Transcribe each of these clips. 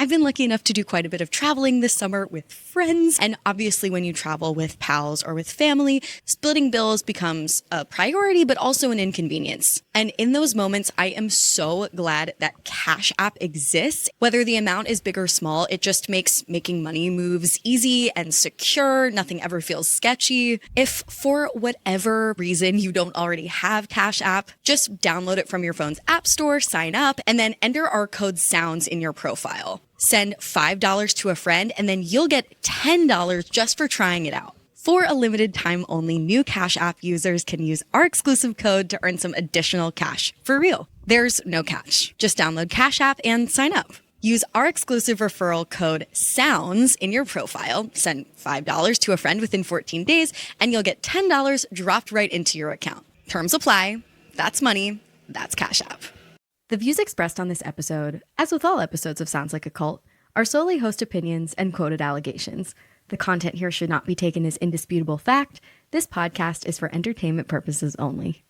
I've been lucky enough to do quite a bit of traveling this summer with friends. And obviously when you travel with pals or with family, splitting bills becomes a priority, but also an inconvenience. And in those moments, I am so glad that Cash App exists. Whether the amount is big or small, it just makes making money moves easy and secure. Nothing ever feels sketchy. If for whatever reason you don't already have Cash App, just download it from your phone's app store, sign up, and then enter our code SOUNDS in your profile. Send $5 to a friend, and then you'll get $10 just for trying it out. For a limited time only, new Cash App users can use our exclusive code to earn some additional cash. For real. There's no catch. Just download Cash App and sign up. Use our exclusive referral code SOUNDS in your profile, send $5 to a friend within 14 days, and you'll get $10 dropped right into your account. Terms apply. That's money. That's Cash App. The views expressed on this episode, as with all episodes of Sounds Like a Cult, are solely host opinions and quoted allegations. The content here should not be taken as indisputable fact. This podcast is for entertainment purposes only.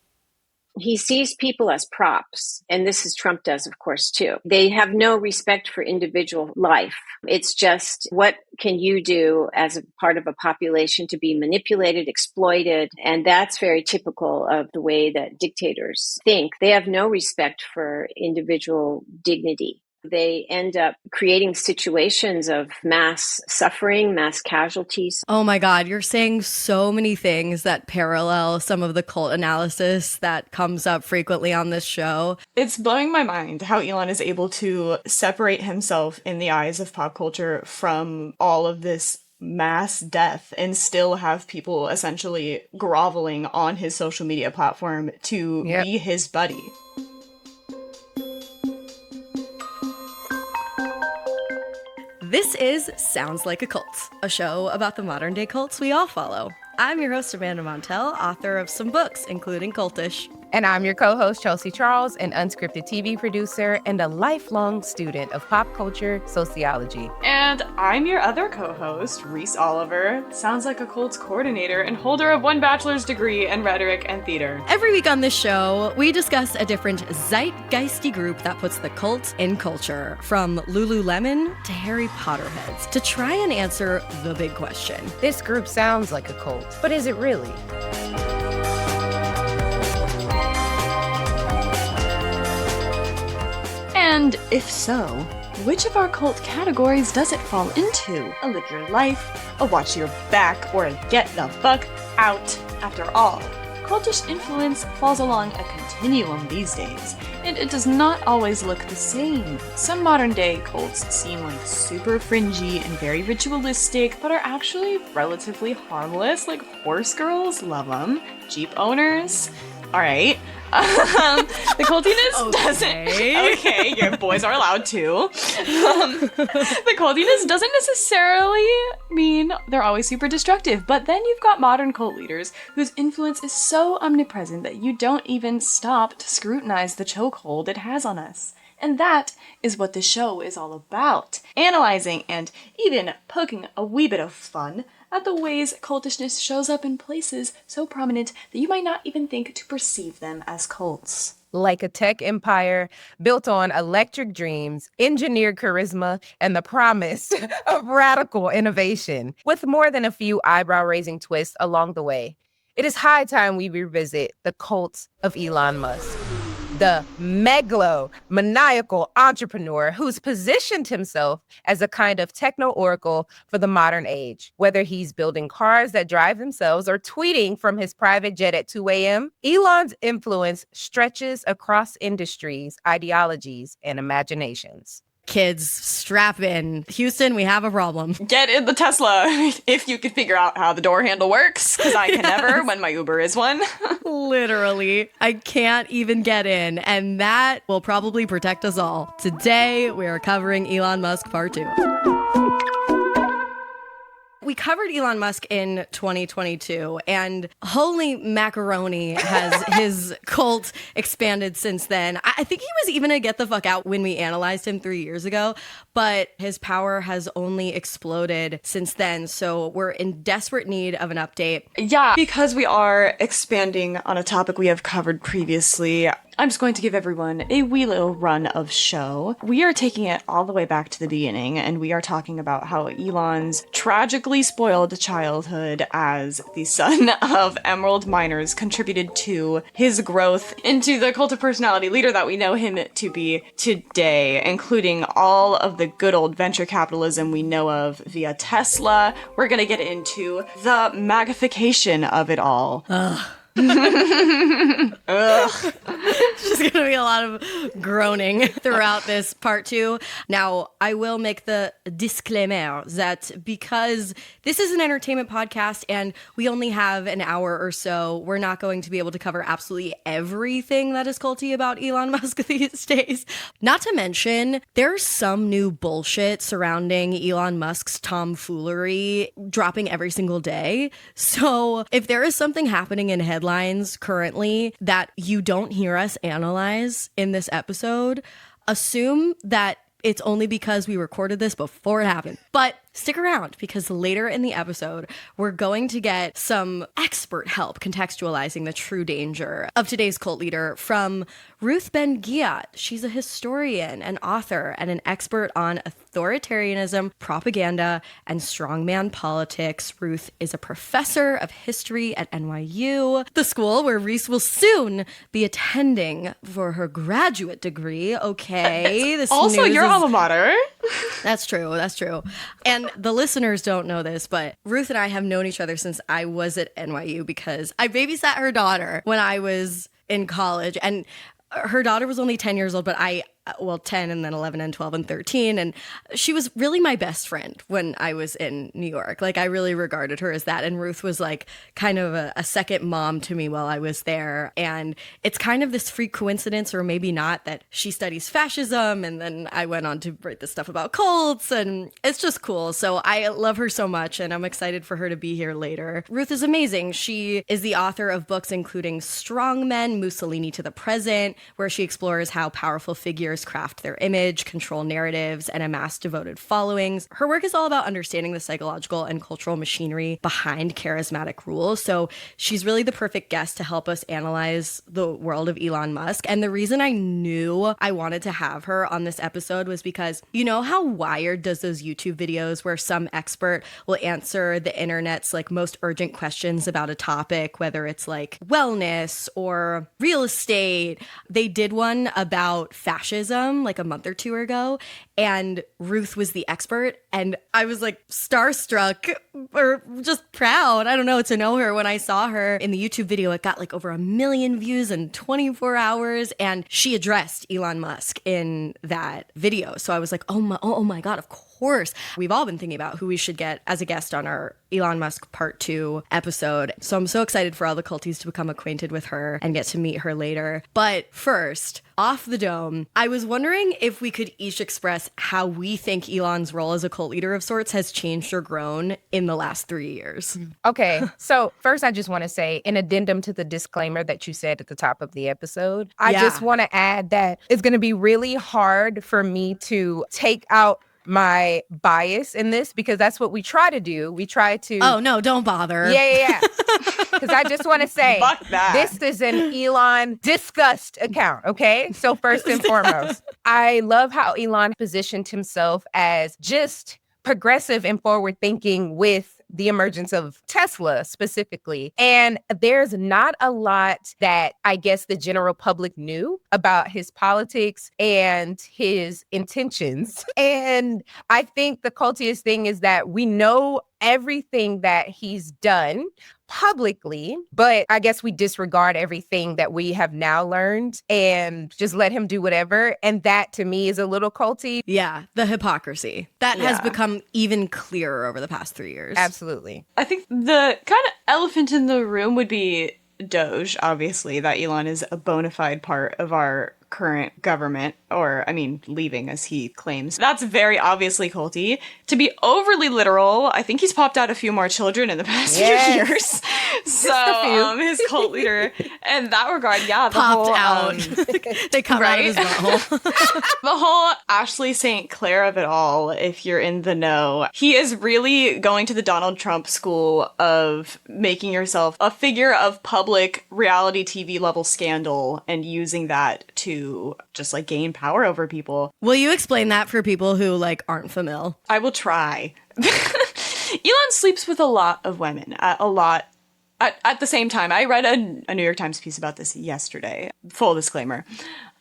He sees people as props, and this is Trump does, of course, too. They have no respect for individual life. It's just, what can you do as a part of a population to be manipulated, exploited? And that's very typical of the way that dictators think. They have no respect for individual dignity. They end up creating situations of mass suffering, mass casualties. Oh my God, you're saying so many things that parallel some of the cult analysis that comes up frequently on this show. It's blowing my mind how Elon is able to separate himself in the eyes of pop culture from all of this mass death and still have people essentially groveling on his social media platform to be his buddy. This is Sounds Like a Cult, a show about the modern-day cults we all follow. I'm your host, Amanda Montel, author of some books, including Cultish. And I'm your co-host, Chelsea Charles, an unscripted TV producer and a lifelong student of pop culture sociology. And I'm your other co-host, Reese Oliver, Sounds Like a Cult's coordinator and holder of 1 bachelor's degree in rhetoric and theater. Every week on this show, we discuss a different zeitgeisty group that puts the cult in culture, from Lululemon to Harry Potter heads, to try and answer the big question. This group sounds like a cult, but is it really? And if so, which of our cult categories does it fall into? A live your life, a watch your back, or a get the fuck out? After all, cultish influence falls along a continuum these days, and it does not always look the same. Some modern day cults seem like super fringy and very ritualistic, but are actually relatively harmless, like horse girls, love them, Jeep owners, alright. The cultiness doesn't... Okay, your boys are allowed to. The cultiness doesn't necessarily mean they're always super destructive, but then you've got modern cult leaders whose influence is so omnipresent that you don't even stop to scrutinize the chokehold it has on us. And that is what the show is all about. Analyzing and even poking a wee bit of fun at the ways cultishness shows up in places so prominent that you might not even think to perceive them as cults. Like a tech empire built on electric dreams, engineered charisma, and the promise of radical innovation, with more than a few eyebrow-raising twists along the way. It is high time we revisit the cult of Elon Musk, the megalomaniacal entrepreneur who's positioned himself as a kind of techno-oracle for the modern age. Whether he's building cars that drive themselves or tweeting from his private jet at 2 a.m., Elon's influence stretches across industries, ideologies, and imaginations. Kids, strap in. Houston, we have a problem. Get in the Tesla if you can figure out how the door handle works, because I can never when my Uber is one. Literally, I can't even get in, and that will probably protect us all. Today, we are covering Elon Musk Part 2. We covered Elon Musk in 2022, and holy macaroni has his cult expanded since then. I think he was even a get the fuck out when we analyzed him 3 years ago, but his power has only exploded since then, so we're in desperate need of an update. Yeah, because we are expanding on a topic we have covered previously, I'm just going to give everyone a wee little run of show. We are taking it all the way back to the beginning, and we are talking about how Elon's tragically spoiled childhood as the son of emerald miners contributed to his growth into the cult of personality leader that we know him to be today, including all of the good old venture capitalism we know of via Tesla. We're going to get into the magnification of it all. Ugh. It's just gonna be a lot of groaning throughout this part 2. Now, I will make the disclaimer that because this is an entertainment podcast and we only have an hour or so, we're not going to be able to cover absolutely everything that is culty about Elon Musk these days. Not to mention, there's some new bullshit surrounding Elon Musk's tomfoolery dropping every single day. So if there is something happening in headlines currently that you don't hear us analyze in this episode, assume that it's only because we recorded this before it happened. But stick around, because later in the episode, we're going to get some expert help contextualizing the true danger of today's cult leader from Ruth Ben-Ghiat. She's a historian, an author, and an expert on authoritarianism, propaganda, and strongman politics. Ruth is a professor of history at NYU, the school where Reese will soon be attending for her graduate degree. Okay, this also news your is alma mater. That's true. That's true. And the listeners don't know this, but Ruth and I have known each other since I was at NYU because I babysat her daughter when I was in college. And her daughter was only 10 years old, but 10 and then 11 and 12 and 13. And she was really my best friend when I was in New York. Like, I really regarded her as that. And Ruth was like kind of a second mom to me while I was there. And it's kind of this freak coincidence, or maybe not, that she studies fascism. And then I went on to write this stuff about cults, and it's just cool. So I love her so much, and I'm excited for her to be here later. Ruth is amazing. She is the author of books including Strong Men, Mussolini to the Present, where she explores how powerful figures craft their image, control narratives, and amass devoted followings. Her work is all about understanding the psychological and cultural machinery behind charismatic rules. So she's really the perfect guest to help us analyze the world of Elon Musk. And the reason I knew I wanted to have her on this episode was because, you know how Wired does those YouTube videos where some expert will answer the internet's like most urgent questions about a topic, whether it's like wellness or real estate. They did one about fascism like a month or two ago, and Ruth was the expert, and I was like starstruck or just proud, I don't know, to know her. When I saw her in the YouTube video, it got like over 1 million views in 24 hours, and she addressed Elon Musk in that video. So I was like, oh my God, of course. We've all been thinking about who we should get as a guest on our Elon Musk Part 2 episode. So I'm so excited for all the culties to become acquainted with her and get to meet her later. But first, off the dome, I was wondering if we could each express how we think Elon's role as a cult leader of sorts has changed or grown in the last 3 years. Okay, so first I just want to say, in addendum to the disclaimer that you said at the top of the episode, I just want to add that it's going to be really hard for me to take out my bias in this, because that's what we try to do. We try to... Oh, no, don't bother. Yeah. Because I just want to say, this is an Elon disgust account, okay? So first and foremost, I love how Elon positioned himself as just progressive and forward thinking with the emergence of Tesla specifically. And there's not a lot that I guess the general public knew about his politics and his intentions. And I think the cultiest thing is that we know everything that he's done publicly, but I guess we disregard everything that we have now learned and just let him do whatever. And that to me is a little culty. Yeah, the hypocrisy. That has become even clearer over the past 3 years. Absolutely. I think the kind of elephant in the room would be Doge, obviously, that Elon is a bona fide part of our current government, or, I mean, leaving, as he claims. That's very obviously culty. To be overly literal, I think he's popped out a few more children in the past few years. So, his cult leader, in that regard, yeah, the popped whole, out. They come out of his butthole. The whole Ashley St. Clair of it all, if you're in the know, he is really going to the Donald Trump school of making yourself a figure of public reality TV level scandal and using that to just like gain power over people. Will you explain that for people who like aren't familiar? I will try. Elon sleeps with a lot of women, at the same time. I read a New York Times piece about this yesterday. Full disclaimer.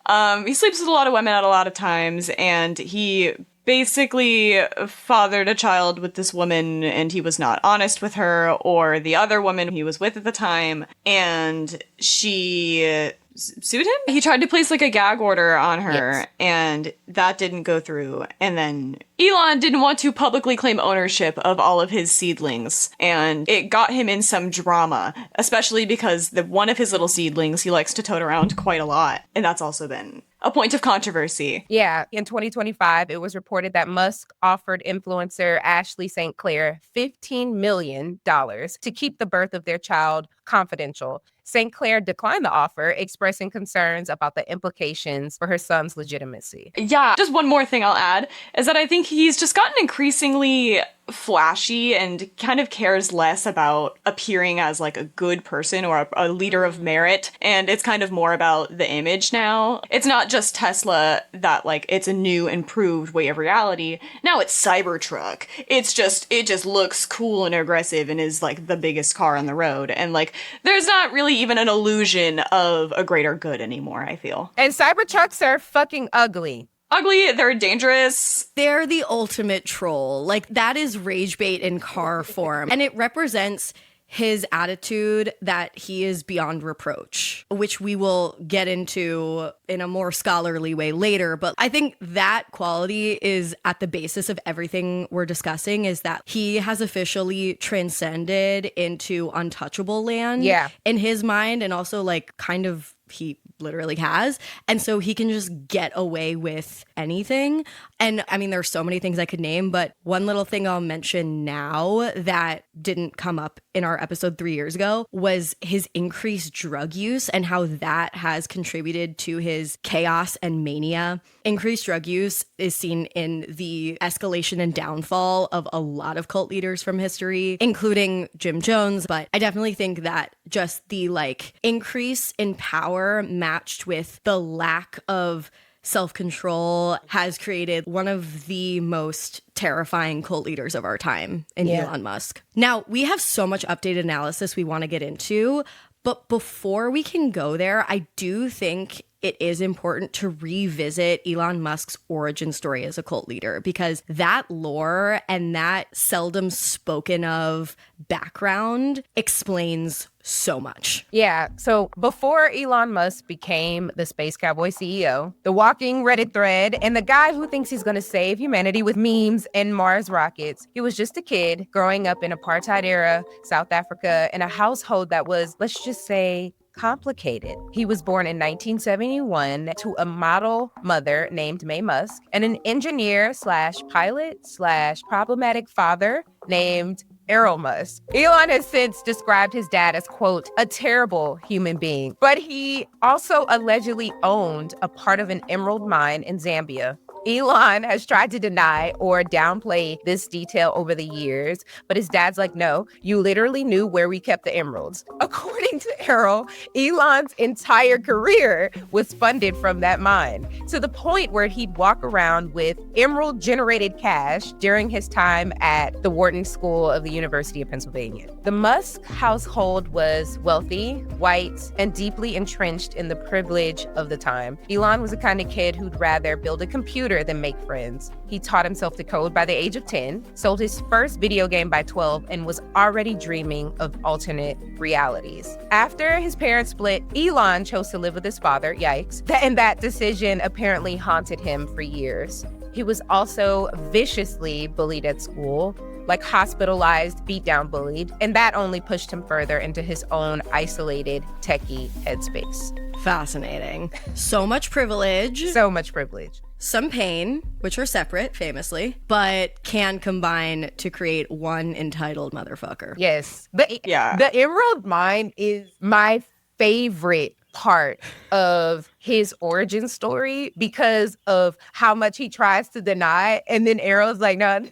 He sleeps with a lot of women at a lot of times, and he basically fathered a child with this woman, and he was not honest with her or the other woman he was with at the time, and she sued him. He tried to place like a gag order on her, and that didn't go through. And then Elon didn't want to publicly claim ownership of all of his seedlings, and it got him in some drama, especially because one of his little seedlings he likes to tote around quite a lot, and that's also been a point of controversy. Yeah, in 2025, it was reported that Musk offered influencer Ashley St. Clair $15 million to keep the birth of their child confidential. St. Clair declined the offer, expressing concerns about the implications for her son's legitimacy. Yeah, just one more thing I'll add is that I think he's just gotten increasingly flashy and kind of cares less about appearing as like a good person or a leader of merit, and it's kind of more about the image now. It's not just Tesla that like it's a new improved way of reality. Now it's Cybertruck. It just looks cool and aggressive and is like the biggest car on the road, and like there's not really even an illusion of a greater good anymore, I feel. And Cybertrucks are fucking ugly. They're dangerous. They're the ultimate troll. Like, that is rage bait in car form. And it represents his attitude that he is beyond reproach, which we will get into in a more scholarly way later. But I think that quality is at the basis of everything we're discussing, is that he has officially transcended into untouchable land in his mind, and also like kind of he literally has. And so he can just get away with anything. And I mean, there's so many things I could name, but one little thing I'll mention now that didn't come up in our episode 3 years ago was his increased drug use and how that has contributed to his chaos and mania. Increased drug use is seen in the escalation and downfall of a lot of cult leaders from history, including Jim Jones. But I definitely think that just the like increase in power matched with the lack of self-control has created one of the most terrifying cult leaders of our time in Elon Musk. Now, we have so much updated analysis we want to get into, but before we can go there, I do think it is important to revisit Elon Musk's origin story as a cult leader, because that lore and that seldom spoken of background explains so much. Yeah. So before Elon Musk became the Space Cowboy CEO, the walking Reddit thread, and the guy who thinks he's going to save humanity with memes and Mars rockets, he was just a kid growing up in apartheid era South Africa in a household that was, let's just say, complicated. He was born in 1971 to a model mother named Mae Musk and an engineer / pilot / problematic father named Elon Musk. Elon has since described his dad as, quote, a terrible human being, but he also allegedly owned a part of an emerald mine in Zambia. Elon has tried to deny or downplay this detail over the years, but his dad's like, no, you literally knew where we kept the emeralds. According to Errol, Elon's entire career was funded from that mine, to the point where he'd walk around with emerald-generated cash during his time at the Wharton School of the University of Pennsylvania. The Musk household was wealthy, white, and deeply entrenched in the privilege of the time. Elon was the kind of kid who'd rather build a computer than make friends. He taught himself to code by the age of 10, sold his first video game by 12, and was already dreaming of alternate realities. After his parents split, Elon chose to live with his father, yikes, and that decision apparently haunted him for years. He was also viciously bullied at school, like hospitalized, beat down, bullied. And that only pushed him further into his own isolated, techie headspace. Fascinating. So much privilege. So much privilege. Some pain, which are separate, famously, but can combine to create one entitled motherfucker. Yes. The Emerald Mine is my favorite part of his origin story because of how much he tries to deny. And then Arrow's like, no.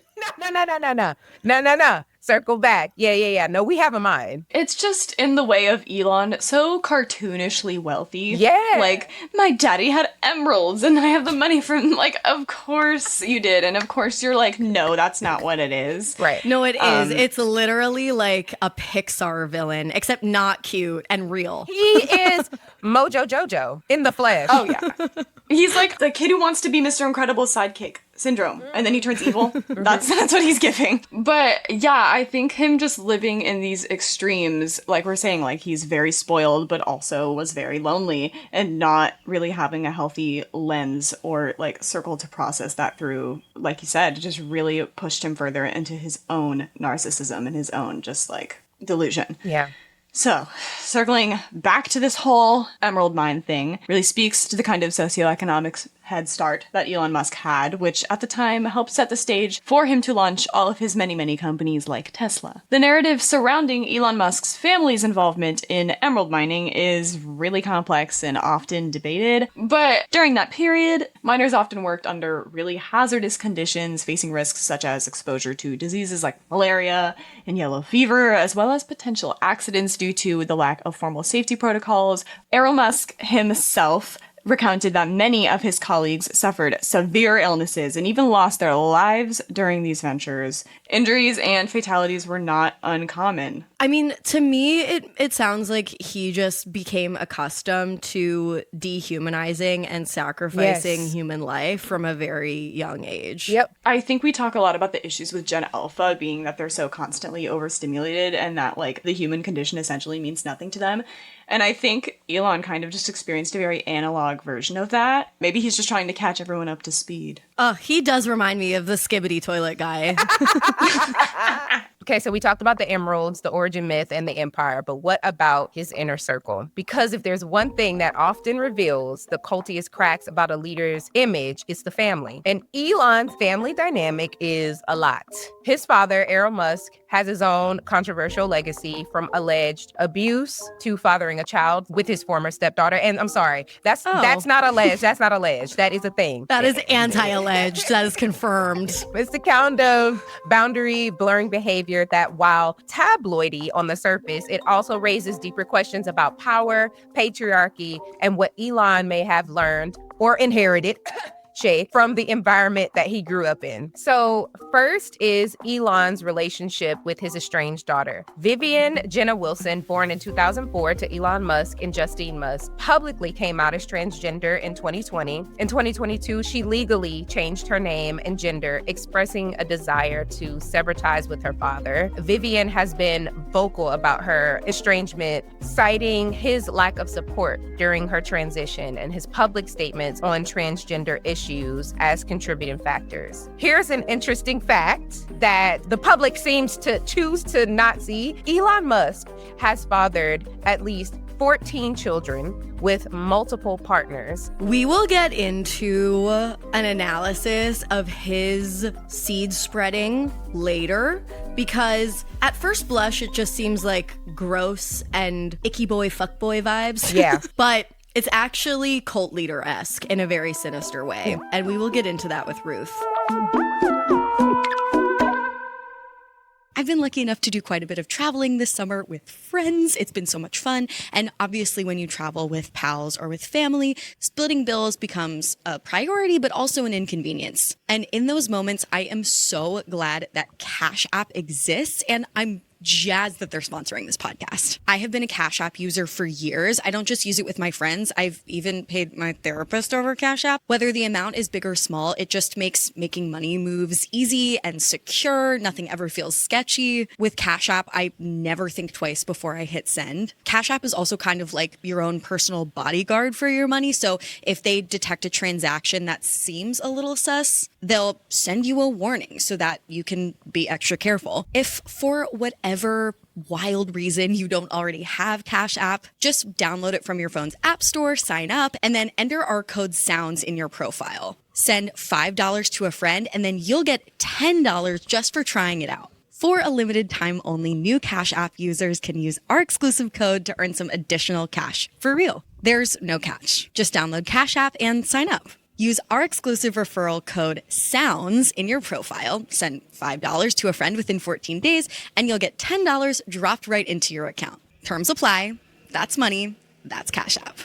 Circle back. Yeah. No, we have a mind. It's just in the way of Elon, so cartoonishly wealthy. Yeah. Like, my daddy had emeralds and I have the money from, like, of course you did. And of course you're like, no, that's not what it is. Right. No, it is. It's literally like a Pixar villain, except not cute and real. He is Mojo Jojo in the flesh. Oh, yeah. He's like the kid who wants to be Mr. Incredible's sidekick syndrome, and then he turns evil. That's what he's giving. But yeah, I think him just living in these extremes, like we're saying, like he's very spoiled, but also was very lonely and not really having a healthy lens or like circle to process that through, like you said, just really pushed him further into his own narcissism and his own just like delusion. Yeah. So, circling back to this whole emerald mine thing really speaks to the kind of socioeconomic head start that Elon Musk had, which at the time helped set the stage for him to launch all of his many, many companies like Tesla. The narrative surrounding Elon Musk's family's involvement in emerald mining is really complex and often debated, but during that period, miners often worked under really hazardous conditions, facing risks such as exposure to diseases like malaria and yellow fever, as well as potential accidents due to the lack of formal safety protocols. Elon Musk himself recounted that many of his colleagues suffered severe illnesses and even lost their lives during these ventures. Injuries and fatalities were not uncommon. I mean, to me, it sounds like he just became accustomed to dehumanizing and sacrificing human life from a very young age. Yep. I think we talk a lot about the issues with Gen Alpha being that they're so constantly overstimulated and that, like, the human condition essentially means nothing to them. And I think Elon kind of just experienced a very analog version of that. Maybe he's just trying to catch everyone up to speed. He does remind me of the skibbity toilet guy. Okay, so we talked about the emeralds, the origin myth, and the empire, but what about his inner circle? Because if there's one thing that often reveals the cultiest cracks about a leader's image, it's the family. And Elon's family dynamic is a lot. His father, Elon Musk, has his own controversial legacy from alleged abuse to fathering a child with his former stepdaughter. And I'm sorry, that's not alleged. That's not alleged. That is a thing. That is anti-alleged. That is confirmed. It's the kind of boundary blurring behavior that, while tabloidy on the surface, it also raises deeper questions about power, patriarchy, and what Elon may have learned or inherited from the environment that he grew up in. So first is Elon's relationship with his estranged daughter. Vivian Jenna Wilson, born in 2004 to Elon Musk and Justine Musk, publicly came out as transgender in 2020. In 2022, she legally changed her name and gender, expressing a desire to sever ties with her father. Vivian has been vocal about her estrangement, citing his lack of support during her transition and his public statements on transgender issues as contributing factors. Here's an interesting fact that the public seems to choose to not see. Elon Musk has fathered at least 14 children with multiple partners. We will get into an analysis of his seed spreading later, because at first blush, it just seems like gross and icky boy, fuck boy vibes. Yeah. But it's actually cult leader-esque in a very sinister way. And we will get into that with Ruth. I've been lucky enough to do quite a bit of traveling this summer with friends. It's been so much fun. And obviously when you travel with pals or with family, splitting bills becomes a priority, but also an inconvenience. And in those moments, I am so glad that Cash App exists, and I'm jazzed that they're sponsoring this podcast. I have been a Cash App user for years. I don't just use it with my friends. I've even paid my therapist over Cash App. Whether the amount is big or small, it just makes making money moves easy and secure. Nothing ever feels sketchy. With Cash App, I never think twice before I hit send. Cash App is also kind of like your own personal bodyguard for your money. So if they detect a transaction that seems a little sus, they'll send you a warning so that you can be extra careful. If for whatever wild reason you don't already have Cash App, just download it from your phone's app store, sign up, and then enter our code SOUNDS in your profile. Send $5 to a friend, and then you'll get $10 just for trying it out. For a limited time only, new Cash App users can use our exclusive code to earn some additional cash. For real. There's no catch. Just download Cash App and sign up. Use our exclusive referral code SOUNDS in your profile, send $5 to a friend within 14 days, and you'll get $10 dropped right into your account. Terms apply. That's money. That's Cash App.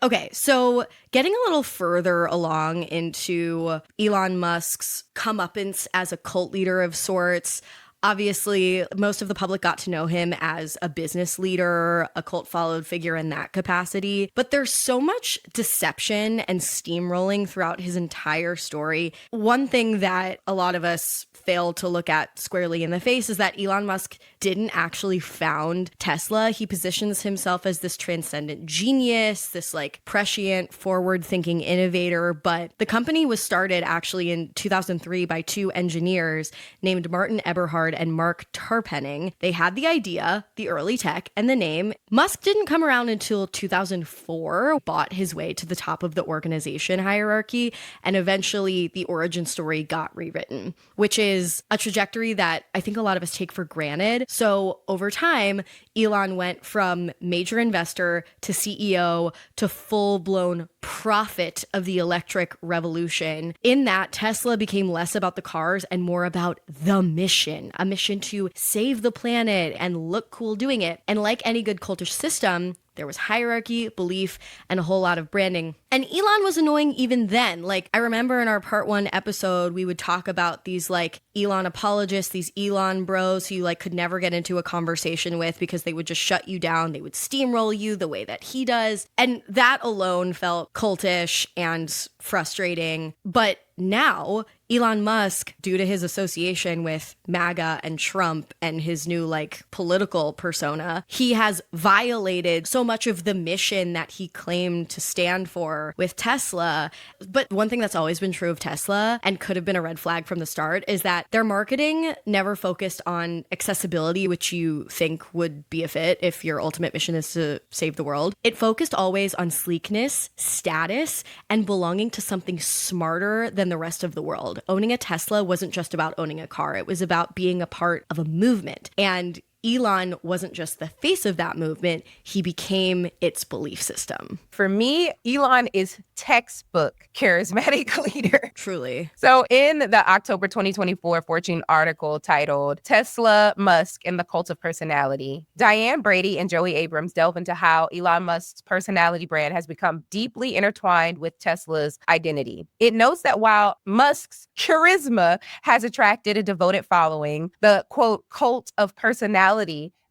Okay, so getting a little further along into Elon Musk's comeuppance as a cult leader of sorts. Obviously, most of the public got to know him as a business leader, a cult followed figure in that capacity. But there's so much deception and steamrolling throughout his entire story. One thing that a lot of us fail to look at squarely in the face is that Elon Musk didn't actually found Tesla. He positions himself as this transcendent genius, this like prescient, forward-thinking innovator. But the company was started actually in 2003 by two engineers named Martin Eberhard and Mark Tarpenning. They had the idea, the early tech, and the name. Musk didn't come around until 2004, bought his way to the top of the organization hierarchy, and eventually the origin story got rewritten, which is a trajectory that I think a lot of us take for granted. So over time, Elon went from major investor to CEO to full-blown prophet of the electric revolution. In that, Tesla became less about the cars and more about the mission, a mission to save the planet and look cool doing it. And like any good cultish system, there was hierarchy, belief, and a whole lot of branding. And Elon was annoying even then. Like, I remember in our part 1 episode, we would talk about these like Elon apologists, these Elon bros who you like could never get into a conversation with because they would just shut you down. They would steamroll you the way that he does. And that alone felt cultish and frustrating. But now, Elon Musk, due to his association with MAGA and Trump and his new like political persona, he has violated so much of the mission that he claimed to stand for with Tesla. But one thing that's always been true of Tesla and could have been a red flag from the start is that their marketing never focused on accessibility, which you think would be a fit if your ultimate mission is to save the world. It focused always on sleekness, status, and belonging to something smarter than the rest of the world. Owning a Tesla wasn't just about owning a car. It was about being a part of a movement. And Elon wasn't just the face of that movement, he became its belief system. For me, Elon is textbook charismatic leader. Truly. So in the October 2024 Fortune article titled Tesla, Musk, and the Cult of Personality, Diane Brady and Joey Abrams delve into how Elon Musk's personality brand has become deeply intertwined with Tesla's identity. It notes that while Musk's charisma has attracted a devoted following, the quote, cult of personality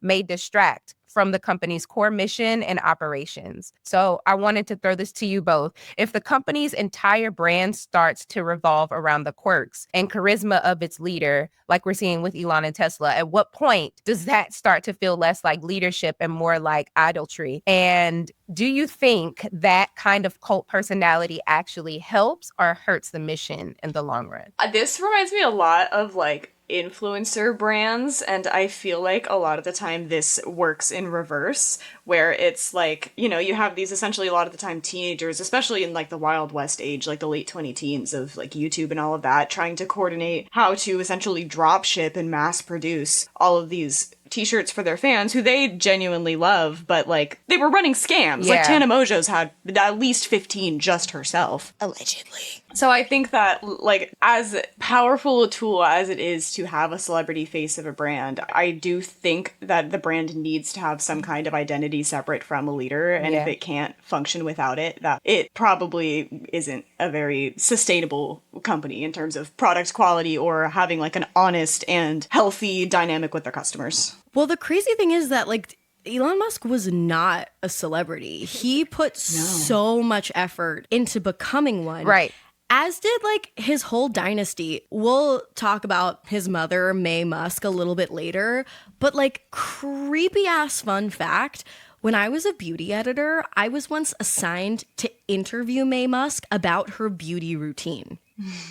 may distract from the company's core mission and operations. So I wanted to throw this to you both. If the company's entire brand starts to revolve around the quirks and charisma of its leader, like we're seeing with Elon and Tesla, at what point does that start to feel less like leadership and more like idolatry? And do you think that kind of cult personality actually helps or hurts the mission in the long run? This reminds me a lot of like influencer brands, and I feel like a lot of the time this works in reverse, where it's like, you know, you have these essentially a lot of the time teenagers, especially in like the Wild West age, like the late 20 teens of like YouTube and all of that, trying to coordinate how to essentially drop ship and mass produce all of these t-shirts for their fans who they genuinely love, but like they were running scams. Yeah. Like Tana Mojo's had at least 15 just herself. Allegedly. So I think that like as powerful a tool as it is to have a celebrity face of a brand, I do think that the brand needs to have some kind of identity separate from a leader. And if it can't function without it, that it probably isn't a very sustainable company in terms of product quality or having like an honest and healthy dynamic with their customers. Well, the crazy thing is that like Elon Musk was not a celebrity. He put so much effort into becoming one. Right. As did like his whole dynasty. We'll talk about his mother, Mae Musk, a little bit later. But like creepy ass fun fact, When I was a beauty editor, I was once assigned to interview Mae Musk about her beauty routine.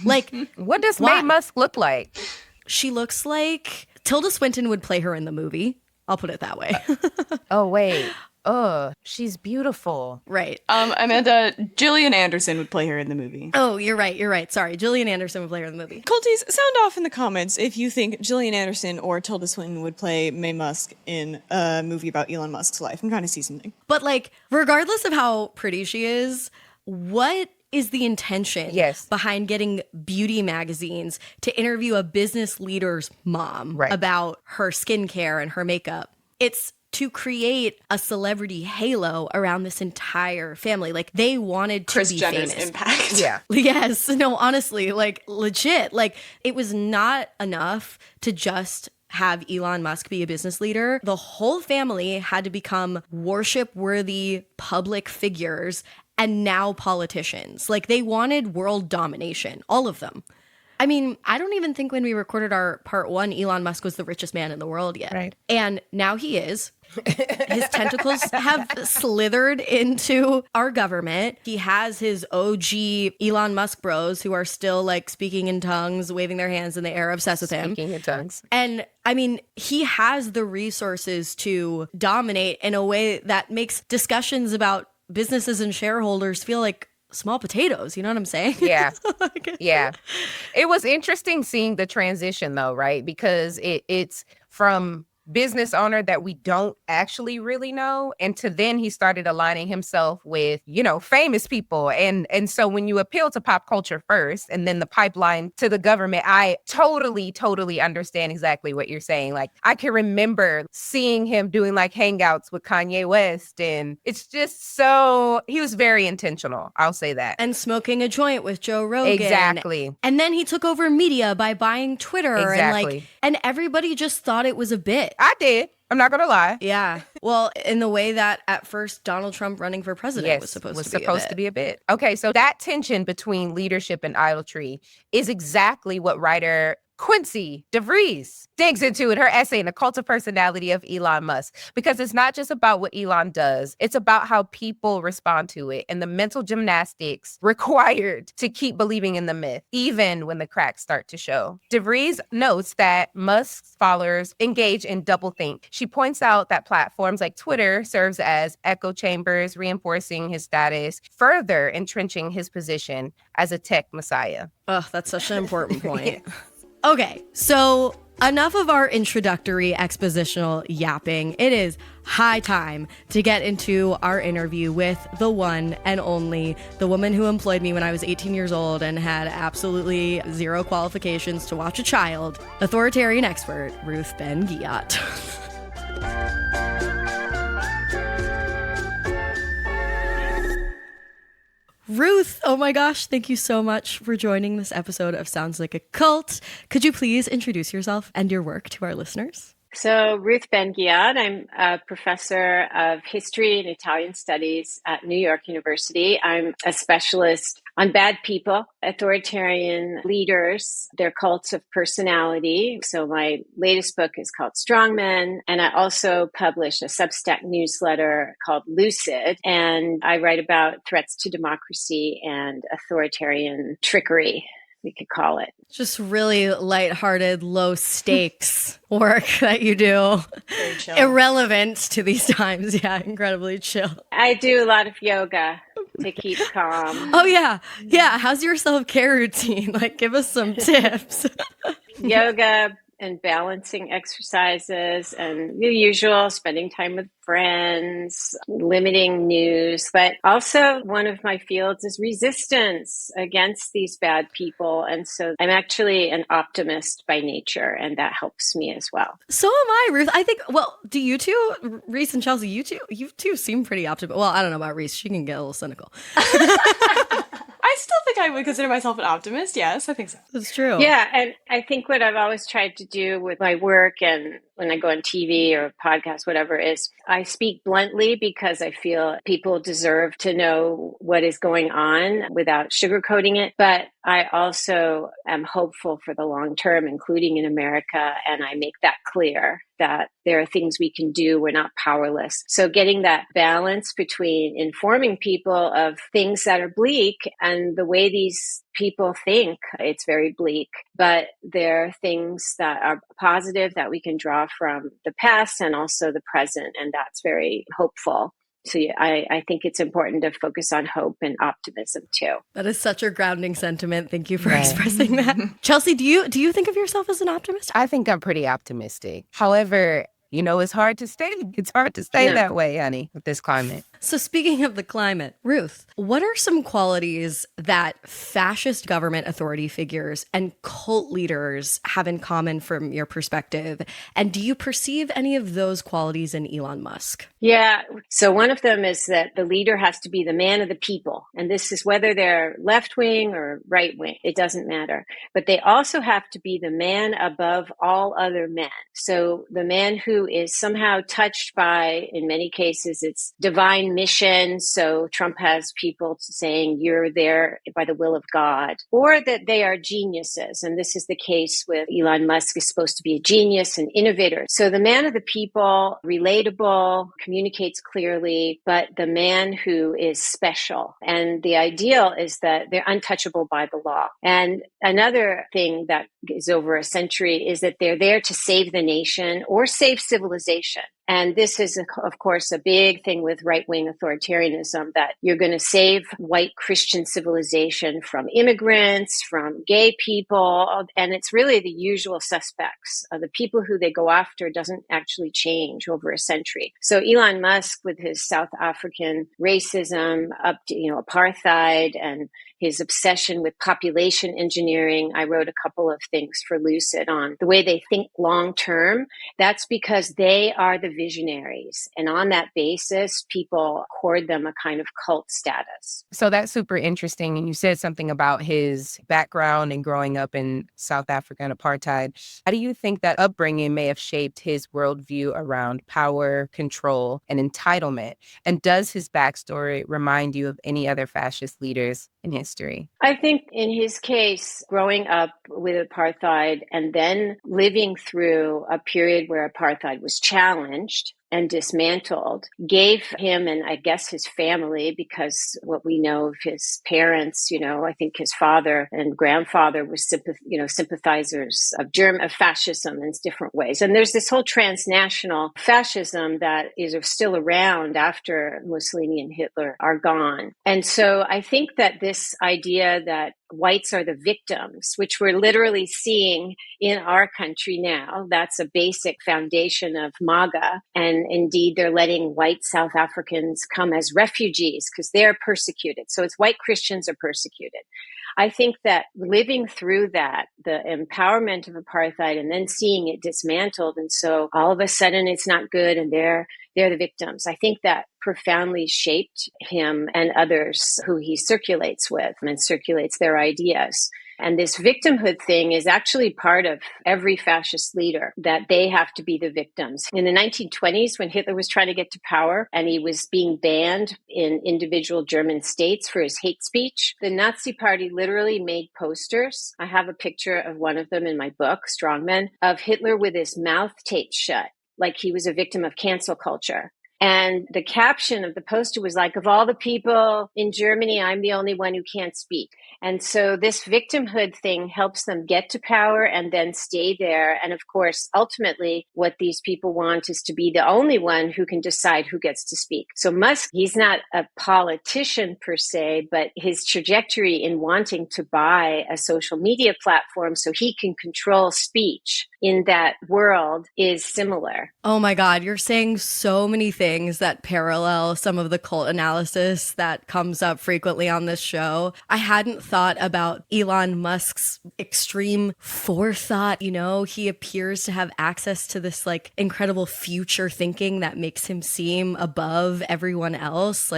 Like, what does Mae Musk look like? She looks like Tilda Swinton would play her in the movie. I'll put it that way. Oh, wait. Oh, she's beautiful. Right. Amanda, Gillian Anderson would play her in the movie. Oh, you're right. Sorry. Gillian Anderson would play her in the movie. Culties, sound off in the comments if you think Gillian Anderson or Tilda Swinton would play Mae Musk in a movie about Elon Musk's life. I'm kind of see something. But like, regardless of how pretty she is, what is the intention behind getting beauty magazines to interview a business leader's mom about her skincare and her makeup? It's to create a celebrity halo around this entire family. Like, they wanted to Kris be Jenner's famous. impact. Yeah. Yes. No, honestly, like, legit. Like, it was not enough to just have Elon Musk be a business leader. The whole family had to become worship-worthy public figures and now politicians. Like, they wanted world domination, all of them. I mean, I don't even think when we recorded our part 1, Elon Musk was the richest man in the world yet. Right. And now he is. His tentacles have slithered into our government. He has his OG Elon Musk bros who are still like speaking in tongues, waving their hands in the air, obsessed with him. Speaking in tongues. And I mean, he has the resources to dominate in a way that makes discussions about businesses and shareholders feel like small potatoes. You know what I'm saying? Yeah. Yeah. It was interesting seeing the transition though, right? Because it's from business owner that we don't actually really know, and to then he started aligning himself with, you know, famous people. And so when you appeal to pop culture first and then the pipeline to the government, I totally understand exactly what you're saying. Like, I can remember seeing him doing like hangouts with Kanye West, and it's just so, he was very intentional. I'll say that. And smoking a joint with Joe Rogan. Exactly. And then he took over media by buying Twitter. Exactly. And everybody just thought it was a bit. I did. I'm not going to lie. Yeah. Well, in the way that at first Donald Trump running for president was supposed to be a bit. Okay, so that tension between leadership and idolatry is exactly what writer Quincy DeVries digs into in her essay in The Cult of Personality of Elon Musk, because it's not just about what Elon does, it's about how people respond to it and the mental gymnastics required to keep believing in the myth, even when the cracks start to show. DeVries notes that Musk's followers engage in doublethink. She points out that platforms like Twitter serves as echo chambers, reinforcing his status, further entrenching his position as a tech messiah. Oh, that's such an important point. Okay, so enough of our introductory expositional yapping. It is high time to get into our interview with the one and only, the woman who employed me when I was 18 years old and had absolutely zero qualifications to watch a child, authoritarian expert, Ruth Ben-Ghiat. Ruth, oh my gosh, thank you so much for joining this episode of Sounds Like a Cult. Could you please introduce yourself and your work to our listeners? So, Ruth Ben-Ghiat, I'm a professor of history and Italian studies at New York University. I'm a specialist on bad people, authoritarian leaders, their cults of personality. So my latest book is called Strongmen, and I also publish a Substack newsletter called Lucid, and I write about threats to democracy and authoritarian trickery, we could call it. Just really lighthearted, low stakes work that you do. Very chill. Irrelevant to these times. Yeah, incredibly chill. I do a lot of yoga to keep calm. Oh, yeah. Yeah. How's your self-care routine? Like, give us some tips. Yoga and balancing exercises and the usual, spending time with friends, limiting news. But also one of my fields is resistance against these bad people. And so I'm actually an optimist by nature, and that helps me as well. So am I, Ruth. I think, well, do you two, Reese and Chelsea, you two seem pretty optimistic. Well, I don't know about Reese. She can get a little cynical. I still think I would consider myself an optimist. Yes, I think so. That's true. Yeah. And I think what I've always tried to do with my work and when I go on TV or podcast, whatever, is I speak bluntly because I feel people deserve to know what is going on without sugarcoating it. But I also am hopeful for the long term, including in America. And I make that clear that there are things we can do. We're not powerless. So getting that balance between informing people of things that are bleak and the way these people think, it's very bleak, but there are things that are positive that we can draw from the past and also the present, and that's very hopeful. So yeah, I think it's important to focus on hope and optimism too. That is such a grounding sentiment. Thank you for expressing that. Chelsea, do you think of yourself as an optimist? I think I'm pretty optimistic. However, it's hard to stay. It's hard to stay that way, honey, with this climate. So speaking of the climate, Ruth, what are some qualities that fascist government authority figures and cult leaders have in common from your perspective? And do you perceive any of those qualities in Elon Musk? Yeah. So one of them is that the leader has to be the man of the people. And this is whether they're left wing or right wing. It doesn't matter. But they also have to be the man above all other men. So the man who is somehow touched by, in many cases, it's divine mission. So Trump has people saying you're there by the will of God, or that they are geniuses. And this is the case with Elon Musk, is supposed to be a genius and innovator. So the man of the people, relatable, communicates clearly, but the man who is special. And the ideal is that they're untouchable by the law. And another thing that is over a century is that they're there to save the nation or save civilization. And this is, of course, a big thing with right-wing authoritarianism, that you're going to save white Christian civilization from immigrants, from gay people, and it's really the usual suspects. The people who they go after doesn't actually change over a century. So Elon Musk, with his South African racism, up to, apartheid, and his obsession with population engineering. I wrote a couple of things for Lucid on the way they think long term. That's because they are the visionaries. And on that basis, people accord them a kind of cult status. So that's super interesting. And you said something about his background and growing up in South Africa and apartheid. How do you think that upbringing may have shaped his worldview around power, control, and entitlement? And does his backstory remind you of any other fascist leaders in history? I think in his case, growing up with apartheid and then living through a period where apartheid was challenged and dismantled, gave him, and I guess his family, because what we know of his parents, I think his father and grandfather were sympathizers of fascism in different ways. And there's this whole transnational fascism that is still around after Mussolini and Hitler are gone. And so I think that this idea that whites are the victims, which we're literally seeing in our country now. That's a basic foundation of MAGA. And indeed, they're letting white South Africans come as refugees because they're persecuted. So it's white Christians are persecuted. I think that living through that, the empowerment of apartheid and then seeing it dismantled, and so all of a sudden it's not good and they're the victims. I think that profoundly shaped him and others who he circulates with and circulates their ideas. And this victimhood thing is actually part of every fascist leader, that they have to be the victims. In the 1920s, when Hitler was trying to get to power and he was being banned in individual German states for his hate speech, the Nazi Party literally made posters. I have a picture of one of them in my book, Strongmen, of Hitler with his mouth taped shut, like he was a victim of cancel culture. And the caption of the poster was like, of all the people in Germany, I'm the only one who can't speak. And so this victimhood thing helps them get to power and then stay there. And of course, ultimately, what these people want is to be the only one who can decide who gets to speak. So Musk, he's not a politician per se, but his trajectory in wanting to buy a social media platform so he can control speech in that world is similar. Oh my God, you're saying so many things that parallel some of the cult analysis that comes up frequently on this show. I hadn't thought about Elon Musk's extreme forethought. He appears to have access to this incredible future thinking that makes him seem above everyone else.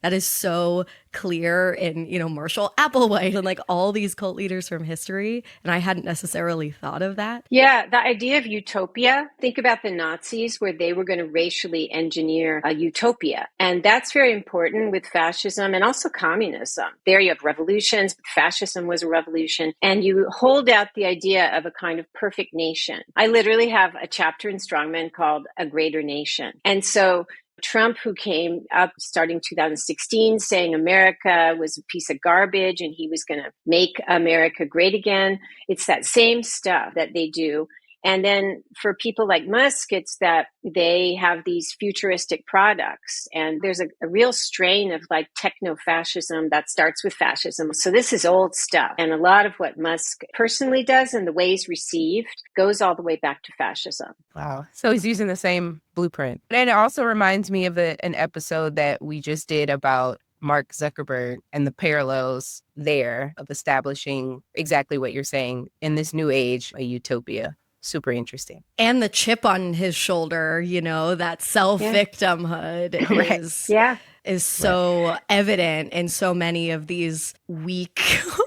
That is so clear in, Marshall Applewhite and like all these cult leaders from history. And I hadn't necessarily thought of that. Yeah, the idea of utopia. Think about the Nazis where they were going to racially engineer a utopia. And that's very important with fascism and also communism. There you have revolutions, but fascism was a revolution. And you hold out the idea of a kind of perfect nation. I literally have a chapter in Strongman called A Greater Nation. And so Trump, who came up starting 2016 saying America was a piece of garbage and he was going to make America great again. It's that same stuff that they do. And then for people like Musk, it's that they have these futuristic products. And there's a real strain of like technofascism that starts with fascism. So this is old stuff. And a lot of what Musk personally does and the way he's received goes all the way back to fascism. Wow. So he's using the same blueprint. And it also reminds me of an episode that we just did about Mark Zuckerberg and the parallels there of establishing exactly what you're saying in this new age, a utopia. Super interesting. And the chip on his shoulder, that self-victimhood is so evident in so many of these weak,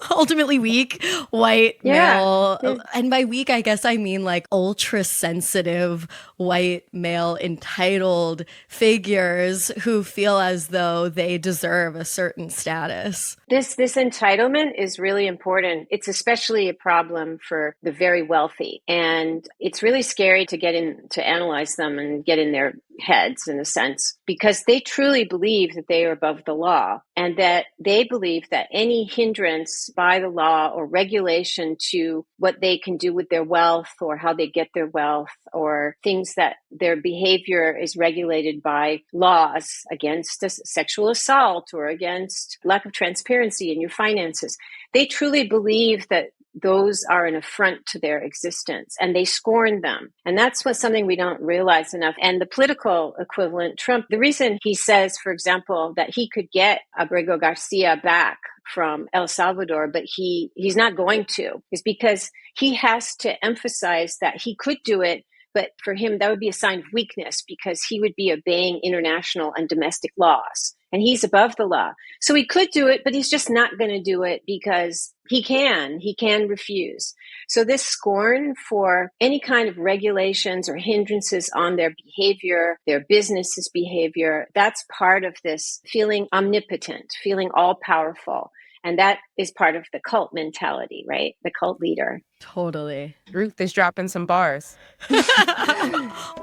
ultimately weak white male. And by weak, I guess I mean like ultra sensitive white male entitled figures who feel as though they deserve a certain status. This entitlement is really important. It's especially a problem for the very wealthy. And it's really scary to to analyze them and get in their heads in a sense, because they truly believe that they are above the law and that they believe that any hindrance by the law or regulation to what they can do with their wealth or how they get their wealth or things that their behavior is regulated by laws against sexual assault or against lack of transparency in your finances. They truly believe that those are an affront to their existence and they scorn them. And that's something we don't realize enough. And the political equivalent, Trump, the reason he says, for example, that he could get Abrego Garcia back from El Salvador, but he's not going to, is because he has to emphasize that he could do it. But for him, that would be a sign of weakness because he would be obeying international and domestic laws. And he's above the law. So he could do it, but he's just not going to do it because he can refuse. So this scorn for any kind of regulations or hindrances on their behavior, their business's behavior, that's part of this feeling omnipotent, feeling all powerful. And that is part of the cult mentality, right? The cult leader. Totally. Ruth is dropping some bars.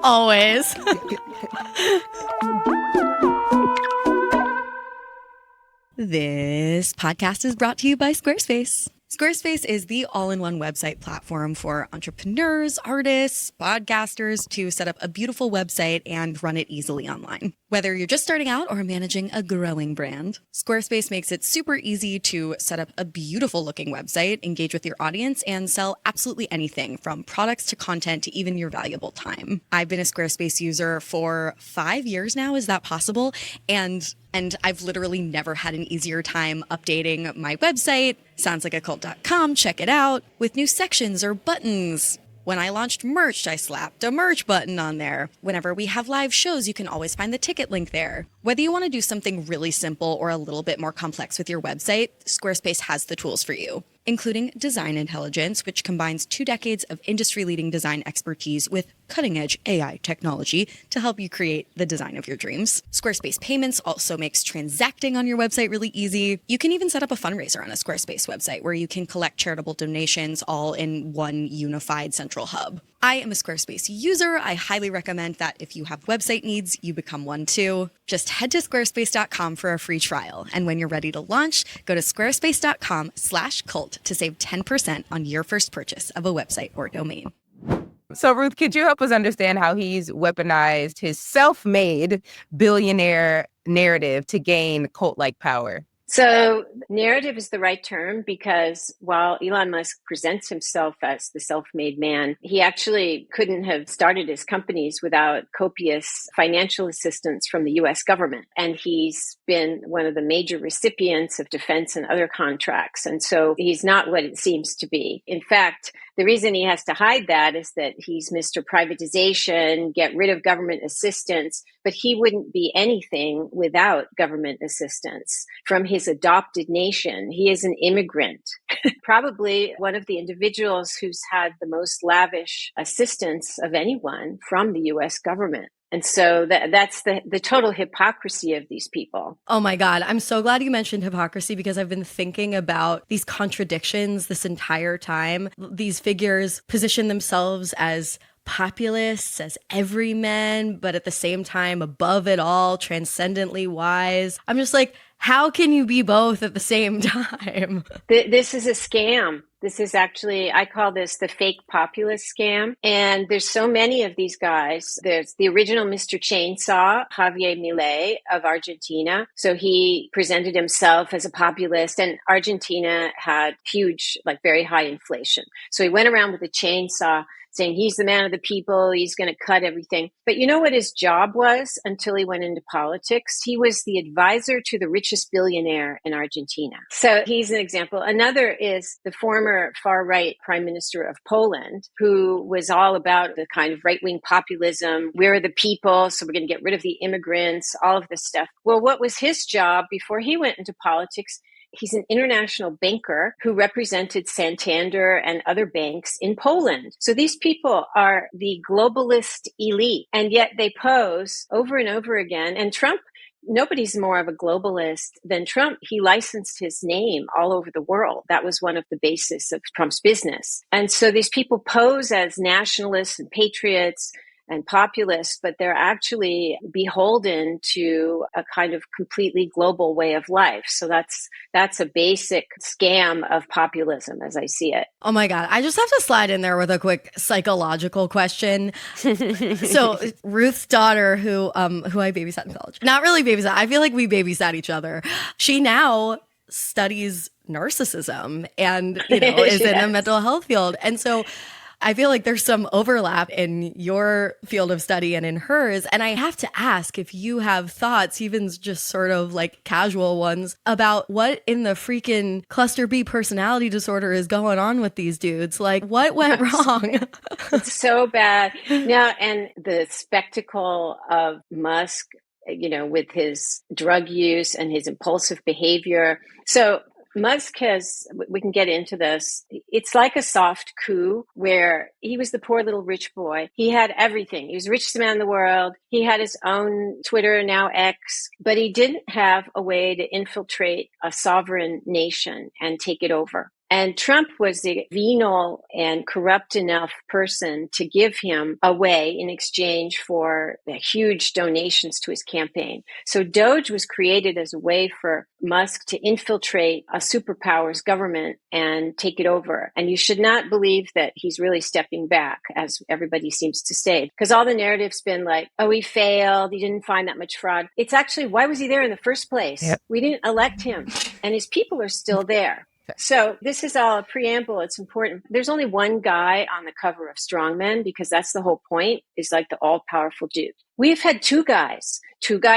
Always. This podcast is brought to you by Squarespace. Squarespace is the all-in-one website platform for entrepreneurs, artists, podcasters to set up a beautiful website and run it easily online. Whether you're just starting out or managing a growing brand, Squarespace makes it super easy to set up a beautiful looking website, engage with your audience, and sell absolutely anything from products to content to even your valuable time. I've been a Squarespace user for 5 years now. Is that possible? And I've literally never had an easier time updating my website, soundslikeacult.com, check it out, with new sections or buttons. When I launched merch, I slapped a merch button on there. Whenever we have live shows, you can always find the ticket link there. Whether you want to do something really simple or a little bit more complex with your website, Squarespace has the tools for you, including Design Intelligence, which combines 2 decades of industry-leading design expertise with cutting-edge AI technology to help you create the design of your dreams. Squarespace Payments also makes transacting on your website really easy. You can even set up a fundraiser on a Squarespace website where you can collect charitable donations all in one unified central hub. I am a Squarespace user. I highly recommend that if you have website needs, you become one too. Just head to squarespace.com for a free trial. And when you're ready to launch, go to squarespace.com/cult to save 10% on your first purchase of a website or domain. So, Ruth, could you help us understand how he's weaponized his self-made billionaire narrative to gain cult-like power? So narrative is the right term because while Elon Musk presents himself as the self-made man, he actually couldn't have started his companies without copious financial assistance from the US government. And he's been one of the major recipients of defense and other contracts. And so he's not what it seems to be. In fact, The reason he has to hide that is that he's Mr. Privatization, get rid of government assistance, but he wouldn't be anything without government assistance from his adopted nation. He is an immigrant, probably one of the individuals who's had the most lavish assistance of anyone from the US government. And so that's the total hypocrisy of these people. Oh my God. I'm so glad you mentioned hypocrisy because I've been thinking about these contradictions this entire time. These figures position themselves as populists, as everymen, but at the same time, above it all, transcendently wise. I'm just like, how can you be both at the same time? This is a scam. This is actually, I call this the fake populist scam. And there's so many of these guys. There's the original Mr. Chainsaw, Javier Milei of Argentina. So he presented himself as a populist, and Argentina had huge, like very high inflation. So he went around with a chainsaw saying he's the man of the people, he's going to cut everything. But you know what his job was until he went into politics? He was the advisor to the richest billionaire in Argentina. So he's an example. Another is the former far-right prime minister of Poland, who was all about the kind of right-wing populism. We're the people, so we're going to get rid of the immigrants, all of this stuff. Well, what was his job before he went into politics? He's an international banker who represented Santander and other banks in Poland. So these people are the globalist elite, and yet they pose over and over again. And Trump, nobody's more of a globalist than Trump. He licensed his name all over the world. That was one of the basis of Trump's business. And so these people pose as nationalists and patriots and populists, but they're actually beholden to a kind of completely global way of life. So that's a basic scam of populism as I see it. Oh my God. I just have to slide in there with a quick psychological question. So Ruth's daughter, who I babysat in college, not really babysat. I feel like we babysat each other. She now studies narcissism and, is Yes. in the mental health field. And so I feel like there's some overlap in your field of study and in hers. And I have to ask if you have thoughts, even just sort of like casual ones, about what in the freaking cluster B personality disorder is going on with these dudes. Like, what went wrong? It's so bad. Now, and the spectacle of Musk, with his drug use and his impulsive behavior. So Musk we can get into this. It's like a soft coup where he was the poor little rich boy. He had everything. He was the richest man in the world. He had his own Twitter, now X, but he didn't have a way to infiltrate a sovereign nation and take it over. And Trump was the venal and corrupt enough person to give him a way in exchange for the huge donations to his campaign. So Doge was created as a way for Musk to infiltrate a superpower's government and take it over. And you should not believe that he's really stepping back, as everybody seems to say, because all the narrative's been like, oh, he failed. He didn't find that much fraud. It's actually, why was he there in the first place? Yep. We didn't elect him, and his people are still there. So this is all a preamble. It's important. There's only one guy on the cover of Strongmen because that's the whole point, is like the all-powerful dude. We've had two guys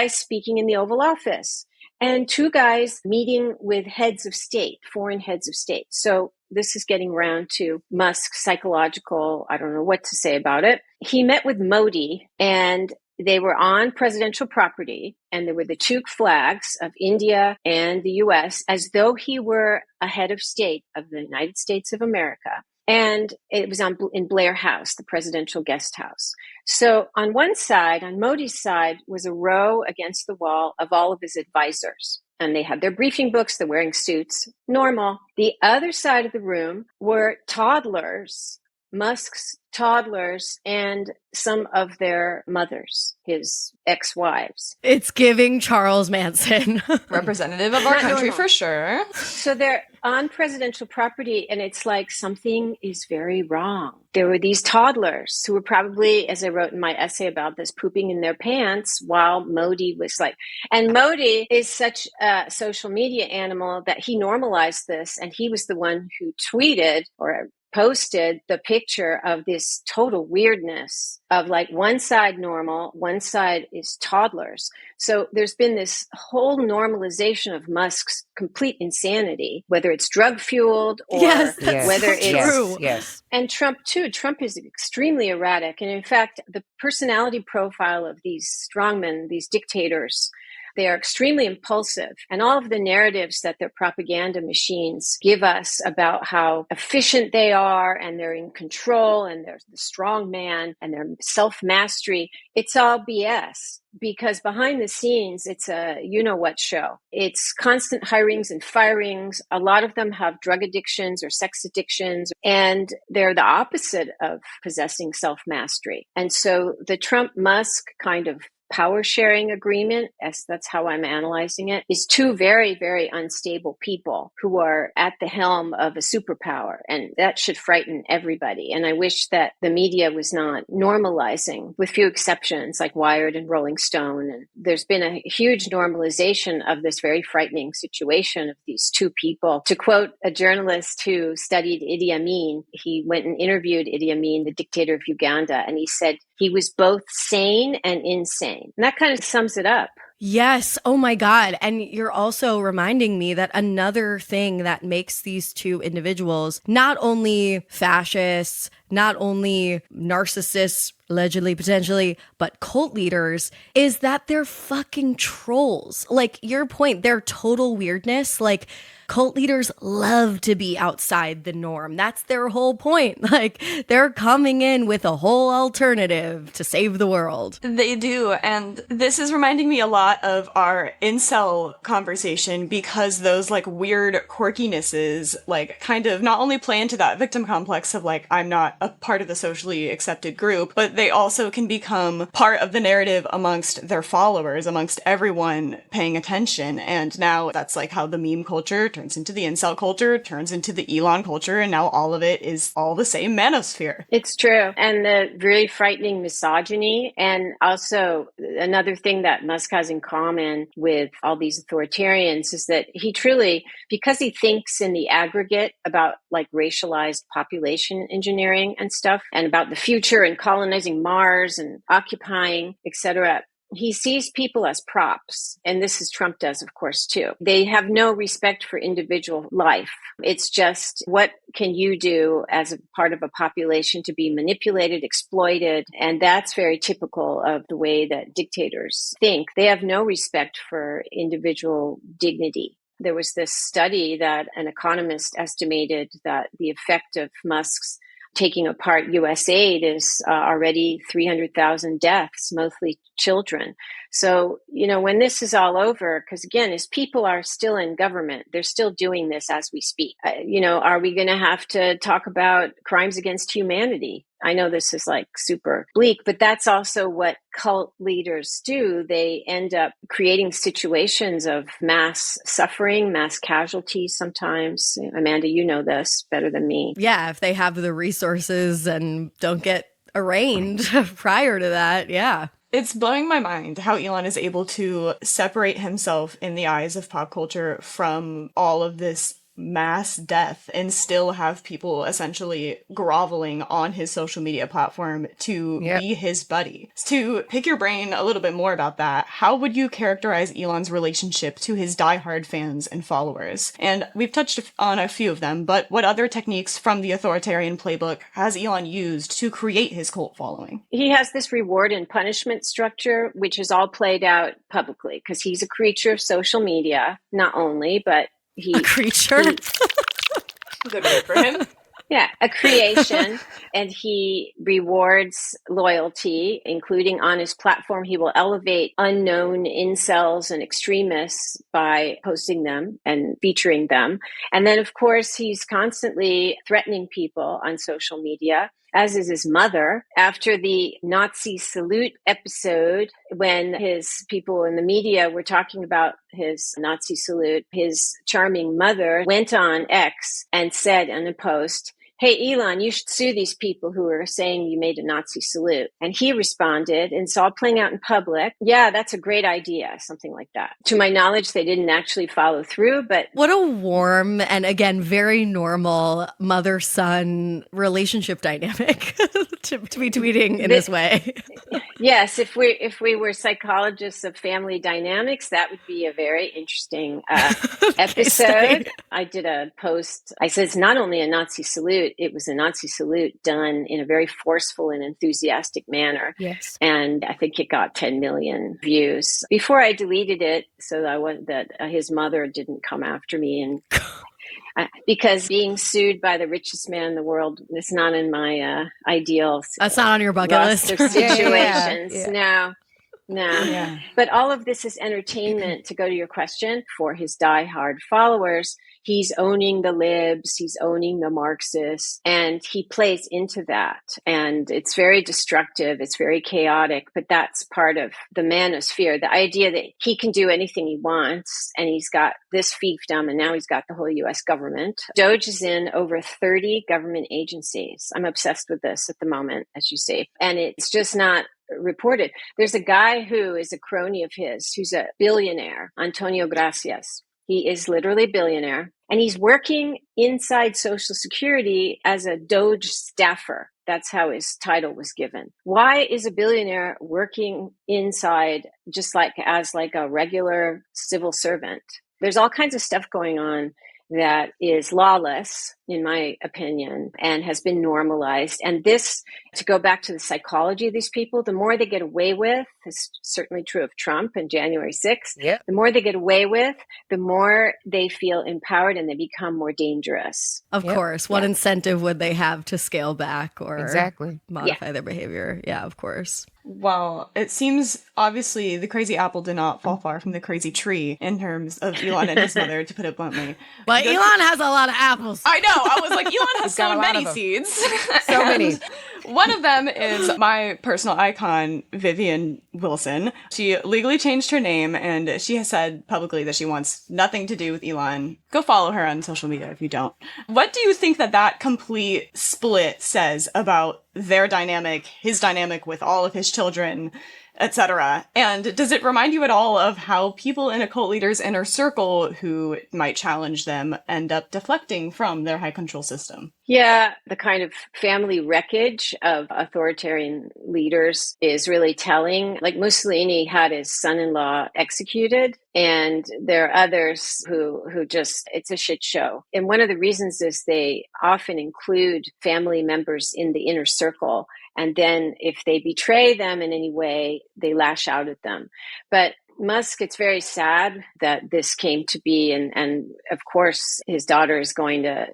speaking in the Oval Office and two guys meeting with heads of state, foreign heads of state. So this is getting around to Musk's psychological, I don't know what to say about it. He met with Modi and they were on presidential property, and there were the two flags of India and the US, as though he were a head of state of the United States of America. And it was in Blair House, the presidential guest house. So on one side, on Modi's side, was a row against the wall of all of his advisors. And they had their briefing books, they're wearing suits, normal. The other side of the room were toddlers, Musk's toddlers, and some of their mothers, his ex-wives. It's giving Charles Manson. Representative of our country for sure. So they're on presidential property, and it's like something is very wrong. There were these toddlers who were probably, as I wrote in my essay about this, pooping in their pants while Modi was like, and Modi is such a social media animal that he normalized this, and he was the one who tweeted or posted the picture of this total weirdness of like one side normal, one side is toddlers. So there's been this whole normalization of Musk's complete insanity, whether it's drug fueled or Yes, that's whether so it's true. Yes. and Trump too. Trump is extremely erratic. And in fact, the personality profile of these strongmen, these dictators, they are extremely impulsive. And all of the narratives that their propaganda machines give us about how efficient they are and they're in control and they're the strong man and their self-mastery, it's all BS. Because behind the scenes, it's a you-know-what show. It's constant hirings and firings. A lot of them have drug addictions or sex addictions, and they're the opposite of possessing self-mastery. And so the Trump-Musk kind of power sharing agreement, as that's how I'm analyzing it, is two very, very unstable people who are at the helm of a superpower. And that should frighten everybody. And I wish that the media was not normalizing, with few exceptions, like Wired and Rolling Stone. And there's been a huge normalization of this very frightening situation of these two people. To quote a journalist who studied Idi Amin, he went and interviewed Idi Amin, the dictator of Uganda, and he said he was both sane and insane. And that kind of sums it up. Yes. Oh my God. And you're also reminding me that another thing that makes these two individuals not only fascists, not only narcissists, allegedly, potentially, but cult leaders, is that they're fucking trolls. Like your point, their total weirdness, like cult leaders love to be outside the norm. That's their whole point. Like they're coming in with a whole alternative to save the world. They do. And this is reminding me a lot of our incel conversation, because those like weird quirkinesses like kind of not only play into that victim complex of like, I'm not a part of the socially accepted group, but they also can become part of the narrative amongst their followers, amongst everyone paying attention. And now that's like how the meme culture turns into the incel culture, turns into the Elon culture, and now all of it is all the same manosphere. It's true. And the really frightening misogyny. And also another thing that Musk has in common with all these authoritarians is that he truly, because he thinks in the aggregate about like racialized population engineering and stuff, and about the future and colonizing Mars and occupying, etc., he sees people as props. And this is Trump does, of course, too. They have no respect for individual life. It's just, what can you do as a part of a population to be manipulated, exploited? And that's very typical of the way that dictators think. They have no respect for individual dignity. There was this study that an economist estimated that the effect of Musk's taking apart U.S. aid is already 300,000 deaths, mostly children. So, when this is all over, because again, his people are still in government, they're still doing this as we speak. Are we going to have to talk about crimes against humanity? I know this is like super bleak, but that's also what cult leaders do. They end up creating situations of mass suffering, mass casualties sometimes. Amanda, you know this better than me. Yeah, if they have the resources and don't get arraigned prior to that, yeah. It's blowing my mind how Elon is able to separate himself in the eyes of pop culture from all of this mass death and still have people essentially groveling on his social media platform to be his buddy. To pick your brain a little bit more about that, how would you characterize Elon's relationship to his diehard fans and followers? And we've touched on a few of them, but what other techniques from the authoritarian playbook has Elon used to create his cult following? He has this reward and punishment structure, which is all played out publicly because he's a creature of social media, not only, but a creature. Good word for him. Yeah, a creation. And he rewards loyalty, including on his platform. He will elevate unknown incels and extremists by posting them and featuring them. And then, of course, he's constantly threatening people on social media, as is his mother. After the Nazi salute episode, when his people in the media were talking about his Nazi salute, his charming mother went on X and said in a post, hey, Elon, you should sue these people who are saying you made a Nazi salute. And he responded, and it's all playing out in public. Yeah, that's a great idea, something like that. To my knowledge, they didn't actually follow through, but what a warm and, again, very normal mother-son relationship dynamic to be tweeting in this way. Yes, if we were psychologists of family dynamics, that would be a very interesting episode. I did a post. I said it's not only a Nazi salute, it was a Nazi salute done in a very forceful and enthusiastic manner. Yes. And I think it got 10 million views. Before I deleted it, so that his mother didn't come after me and because being sued by the richest man in the world is not in my ideal. That's not on your bucket list. Of situations. Yeah. No. Yeah. But all of this is entertainment, to go to your question, for his diehard followers. He's owning the libs, he's owning the Marxists, and he plays into that. And it's very destructive, it's very chaotic, but that's part of the manosphere. The idea that he can do anything he wants, and he's got this fiefdom, and now he's got the whole US government. Doge is in over 30 government agencies. I'm obsessed with this at the moment, as you see. And it's just not reported. There's a guy who is a crony of his, who's a billionaire, Antonio Gracias. He is literally a billionaire, and he's working inside Social Security as a Doge staffer. That's how his title was given. Why is a billionaire working inside just as a regular civil servant? There's all kinds of stuff going on that is lawless, in my opinion, and has been normalized. And this, to go back to the psychology of these people, the more they get away with, is certainly true of Trump and January 6th, the more they get away with, the more they feel empowered and they become more dangerous. Of course. What incentive would they have to scale back or modify their behavior? Yeah, of course. Well, it seems obviously the crazy apple did not fall far from the crazy tree in terms of Elon and his mother, to put it bluntly. But Elon has a lot of apples. I know. I was like, Elon has so many seeds. So many. One of them is my personal icon, Vivian Wilson. She legally changed her name, and she has said publicly that she wants nothing to do with Elon. Go follow her on social media if you don't. What do you think that complete split says about their dynamic, his dynamic with all of his children, etc.? And does it remind you at all of how people in a cult leader's inner circle who might challenge them end up deflecting from their high control system? Yeah, the kind of family wreckage of authoritarian leaders is really telling. Like Mussolini had his son-in-law executed, and there are others who just, it's a shit show. And one of the reasons is they often include family members in the inner circle. And then if they betray them in any way, they lash out at them. But Musk, it's very sad that this came to be. And of course, his daughter is going to,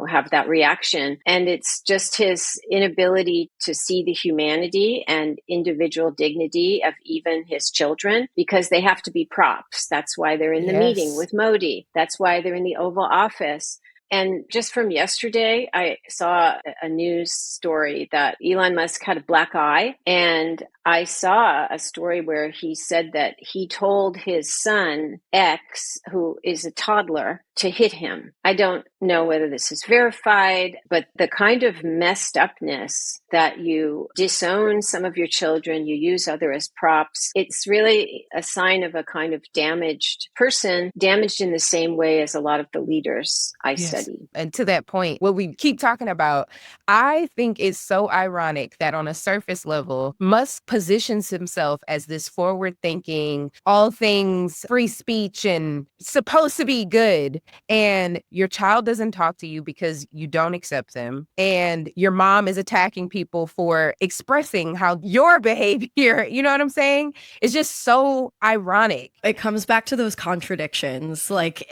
have that reaction. And it's just his inability to see the humanity and individual dignity of even his children, because they have to be props. That's why they're in the meeting with Modi. That's why they're in the Oval Office. And just from yesterday, I saw a news story that Elon Musk had a black eye. And I saw a story where he said that he told his son, X, who is a toddler, to hit him. I don't know whether this is verified, but the kind of messed upness that you disown some of your children, you use others as props, it's really a sign of a kind of damaged person, damaged in the same way as a lot of the leaders I study. And to that point, what we keep talking about, I think it's so ironic that on a surface level, Musk positions himself as this forward-thinking, all things free speech and supposed to be good. And your child doesn't talk to you because you don't accept them. And your mom is attacking people for expressing how your behavior, you know what I'm saying? It's just so ironic. It comes back to those contradictions.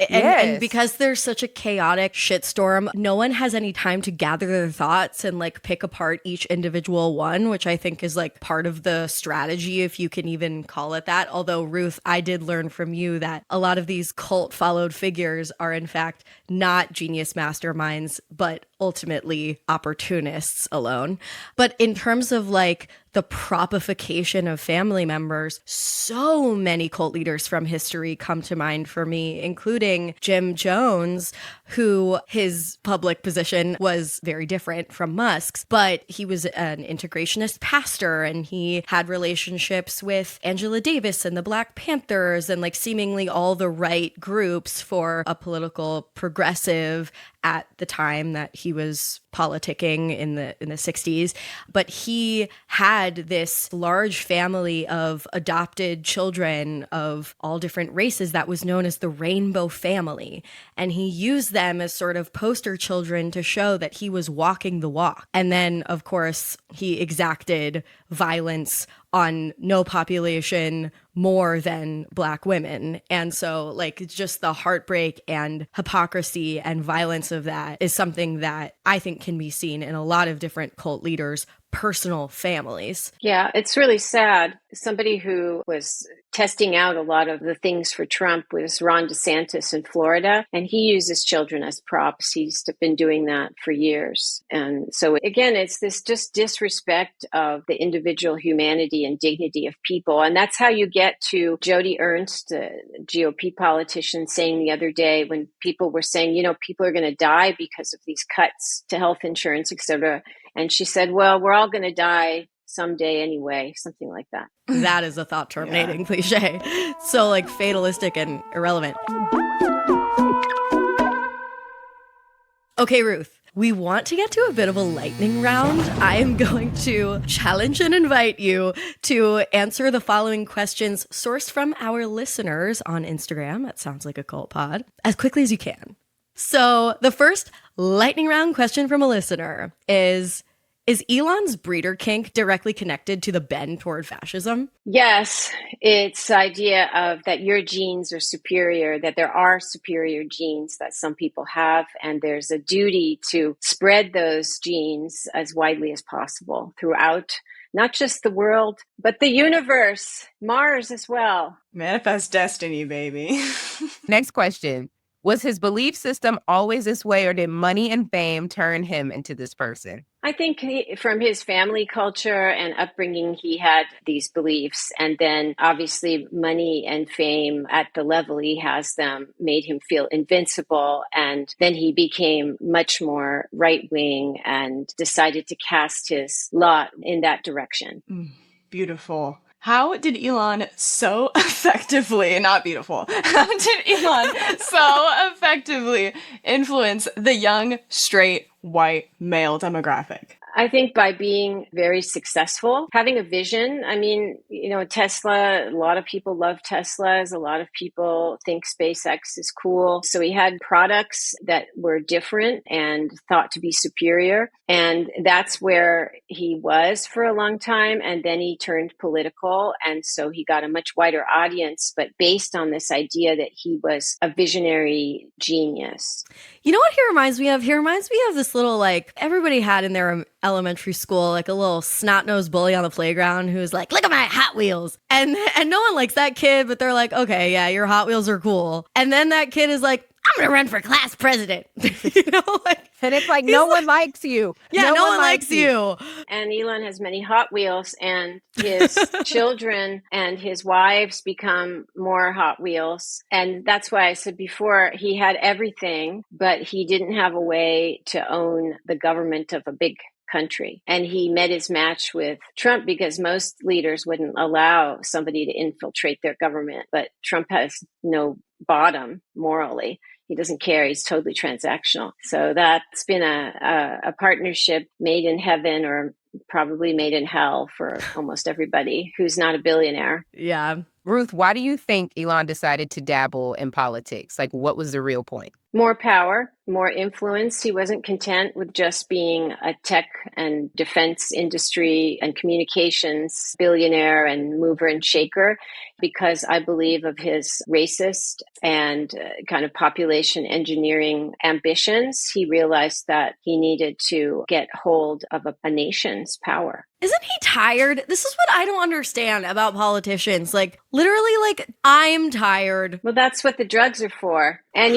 And because there's such a chaotic shitstorm, no one has any time to gather their thoughts and pick apart each individual one, which I think is part of the strategy, if you can even call it that. Although, Ruth, I did learn from you that a lot of these cult followed figures are in fact not genius masterminds, but ultimately opportunists alone. But in terms of the propification of family members. So many cult leaders from history come to mind for me, including Jim Jones, who his public position was very different from Musk's, but he was an integrationist pastor and he had relationships with Angela Davis and the Black Panthers and like seemingly all the right groups for a political progressive at the time that he was politicking in the 60s. But he had this large family of adopted children of all different races that was known as the Rainbow Family. And he used them as sort of poster children to show that he was walking the walk. And then, of course, he exacted violence on no population more than Black women. And so like it's just the heartbreak and hypocrisy and violence of that is something that I think can be seen in a lot of different cult leaders' personal families. Yeah, it's really sad. Somebody who was testing out a lot of the things for Trump was Ron DeSantis in Florida, and he uses children as props. He's been doing that for years. And so again, it's this just disrespect of the individual humanity and dignity of people. And that's how you get to Jody Ernst, a GOP politician, saying the other day when people were saying, you know, people are going to die because of these cuts to health insurance, et cetera. And she said, well, we're all going to die someday anyway, something like that. That is a thought-terminating cliche. So like fatalistic and irrelevant. Okay, Ruth, we want to get to a bit of a lightning round. I am going to challenge and invite you to answer the following questions sourced from our listeners on Instagram. That sounds like a cult pod. As quickly as you can. So the first lightning round question from a listener is Elon's breeder kink directly connected to the bend toward fascism? Yes, it's the idea of that your genes are superior, that there are superior genes that some people have, and there's a duty to spread those genes as widely as possible throughout not just the world, but the universe, Mars as well. Manifest destiny, baby. Next question. Was his belief system always this way, or did money and fame turn him into this person? I think from his family culture and upbringing, he had these beliefs. And then obviously money and fame at the level he has them made him feel invincible. And then he became much more right-wing and decided to cast his lot in that direction. Beautiful. How did Elon so effectively, not beautiful, how did Elon so effectively influence the young, straight, white male demographic? I think by being very successful, having a vision. I mean, you know, Tesla, a lot of people love Teslas. A lot of people think SpaceX is cool. So he had products that were different and thought to be superior. And that's where he was for a long time. And then he turned political. And so he got a much wider audience, but based on this idea that he was a visionary genius. You know what he reminds me of? He reminds me of this little, like, everybody had in their elementary school, like a little snot-nosed bully on the playground who's like, look at my Hot Wheels. And no one likes that kid, but they're like, okay, yeah, your Hot Wheels are cool. And then that kid is like, I'm going to run for class president. You know, like, and it's like, no one likes you. Yeah, no one likes you. And Elon has many Hot Wheels, and his children and his wives become more Hot Wheels. And that's why I said before, he had everything, but he didn't have a way to own the government of a big country. And he met his match with Trump because most leaders wouldn't allow somebody to infiltrate their government. But Trump has no bottom morally. He doesn't care. He's totally transactional. So that's been a partnership made in heaven, or probably made in hell for almost everybody who's not a billionaire. Yeah. Ruth, why do you think Elon decided to dabble in politics? Like, what was the real point? More power, more influence. He wasn't content with just being a tech and defense industry and communications billionaire and mover and shaker, because I believe of his racist and kind of population engineering ambitions. He realized that he needed to get hold of a nation's power. Isn't he tired? This is what I don't understand about politicians. Like, literally, like, I'm tired. Well, that's what the drugs are for. And,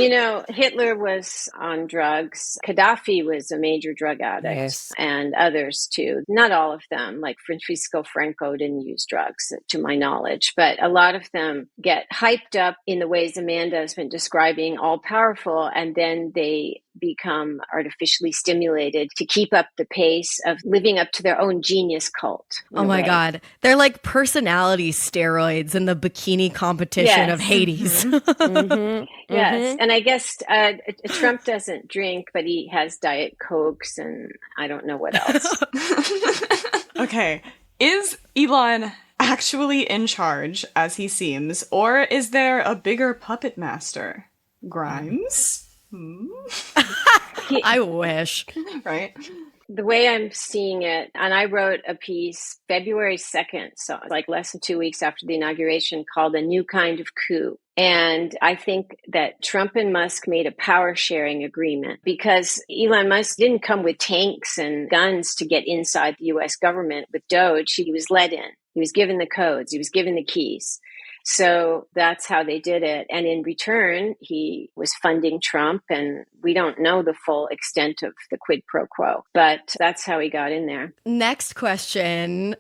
Hitler was on drugs. Gaddafi was a major drug addict. Yes. And others, too. Not all of them. Like Francisco Franco didn't use drugs, to my knowledge. But a lot of them get hyped up in the ways Amanda has been describing, all powerful, and then they become artificially stimulated to keep up the pace of living up to their own genius cult. Oh my God. They're like personality steroids in the bikini competition of Hades. Yes. And I guess Trump doesn't drink, but he has Diet Cokes and I don't know what else. Okay. Is Elon actually in charge as he seems, or is there a bigger puppet master? Grimes? I wish. Right? The way I'm seeing it, and I wrote a piece February 2nd, so like less than 2 weeks after the inauguration, called A New Kind of Coup. And I think that Trump and Musk made a power sharing agreement because Elon Musk didn't come with tanks and guns to get inside the US government with Doge. He was let in. He was given the codes. He was given the keys. So that's how they did it. And in return, he was funding Trump. And we don't know the full extent of the quid pro quo, but that's how he got in there. Next question.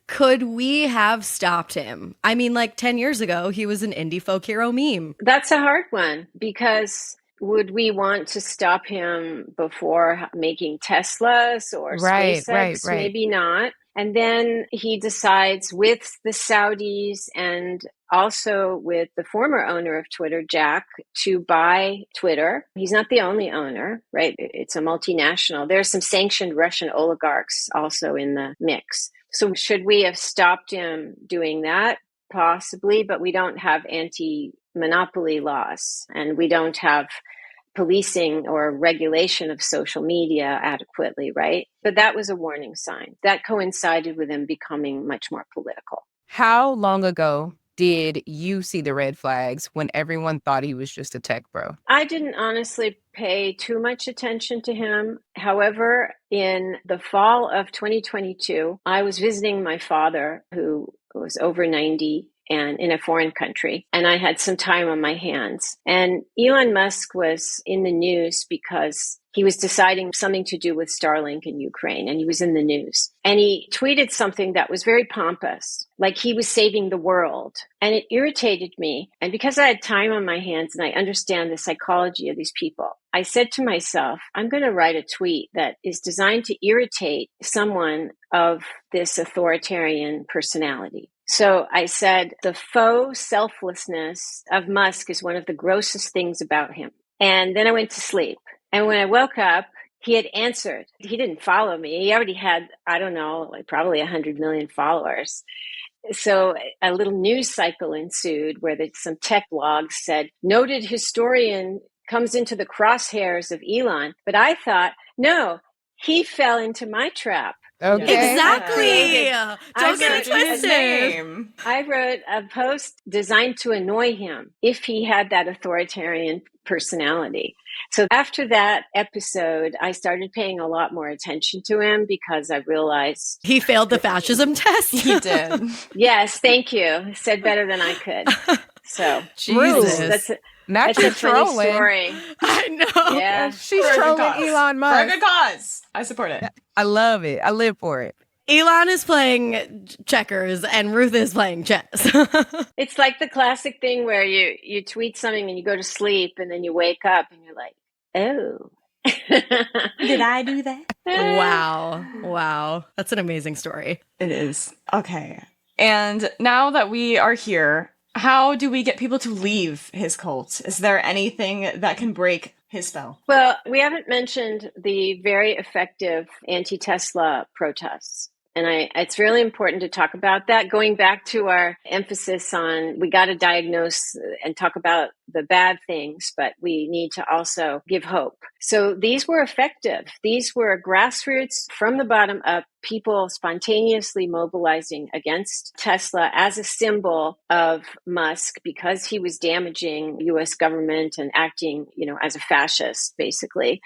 Could we have stopped him? I mean, like 10 years ago, he was an indie folk hero meme. That's a hard one because would we want to stop him before making Teslas or SpaceX? Right. Maybe not. And then he decides with the Saudis and also with the former owner of Twitter, Jack, to buy Twitter. He's not the only owner, right? It's a multinational. There are some sanctioned Russian oligarchs also in the mix. So should we have stopped him doing that? Possibly, but we don't have anti-monopoly laws and we don't have policing or regulation of social media adequately, right? But that was a warning sign. That coincided with him becoming much more political. How long ago did you see the red flags when everyone thought he was just a tech bro? I didn't honestly pay too much attention to him. However, in the fall of 2022, I was visiting my father, who was over 90 and in a foreign country, and I had some time on my hands. And Elon Musk was in the news because he was deciding something to do with Starlink in Ukraine, and he was in the news. And he tweeted something that was very pompous, like he was saving the world. And it irritated me. And because I had time on my hands and I understand the psychology of these people, I said to myself, I'm going to write a tweet that is designed to irritate someone of this authoritarian personality. So I said, the faux selflessness of Musk is one of the grossest things about him. And then I went to sleep. And when I woke up, he had answered. He didn't follow me. He already had, I don't know, like probably 100 million followers. So a little news cycle ensued where some tech blogs said, noted historian comes into the crosshairs of Elon. But I thought, no, he fell into my trap. Okay. Exactly. Don't get it twisted. I wrote a post designed to annoy him if he had that authoritarian personality. So after that episode, I started paying a lot more attention to him because I realized he failed the fascism test. He did. Yes, thank you. Said better than I could. So Jesus. Not that's you a funny trolling. story. I know. Yeah. She's trolling Elon Musk. For a good cause. I support it. I love it. I live for it. Elon is playing checkers and Ruth is playing chess. It's like the classic thing where you tweet something and you go to sleep and then you wake up and you're like, oh. Did I do that? Wow. That's an amazing story. It is. Okay. And now that we are here, how do we get people to leave his cult? Is there anything that can break his spell? Well, we haven't mentioned the very effective anti-Tesla protests. And it's really important to talk about that. Going back to our emphasis on we got to diagnose and talk about the bad things, but we need to also give hope. So these were effective. These were grassroots from the bottom up, people spontaneously mobilizing against Tesla as a symbol of Musk because he was damaging US government and acting, as a fascist, basically.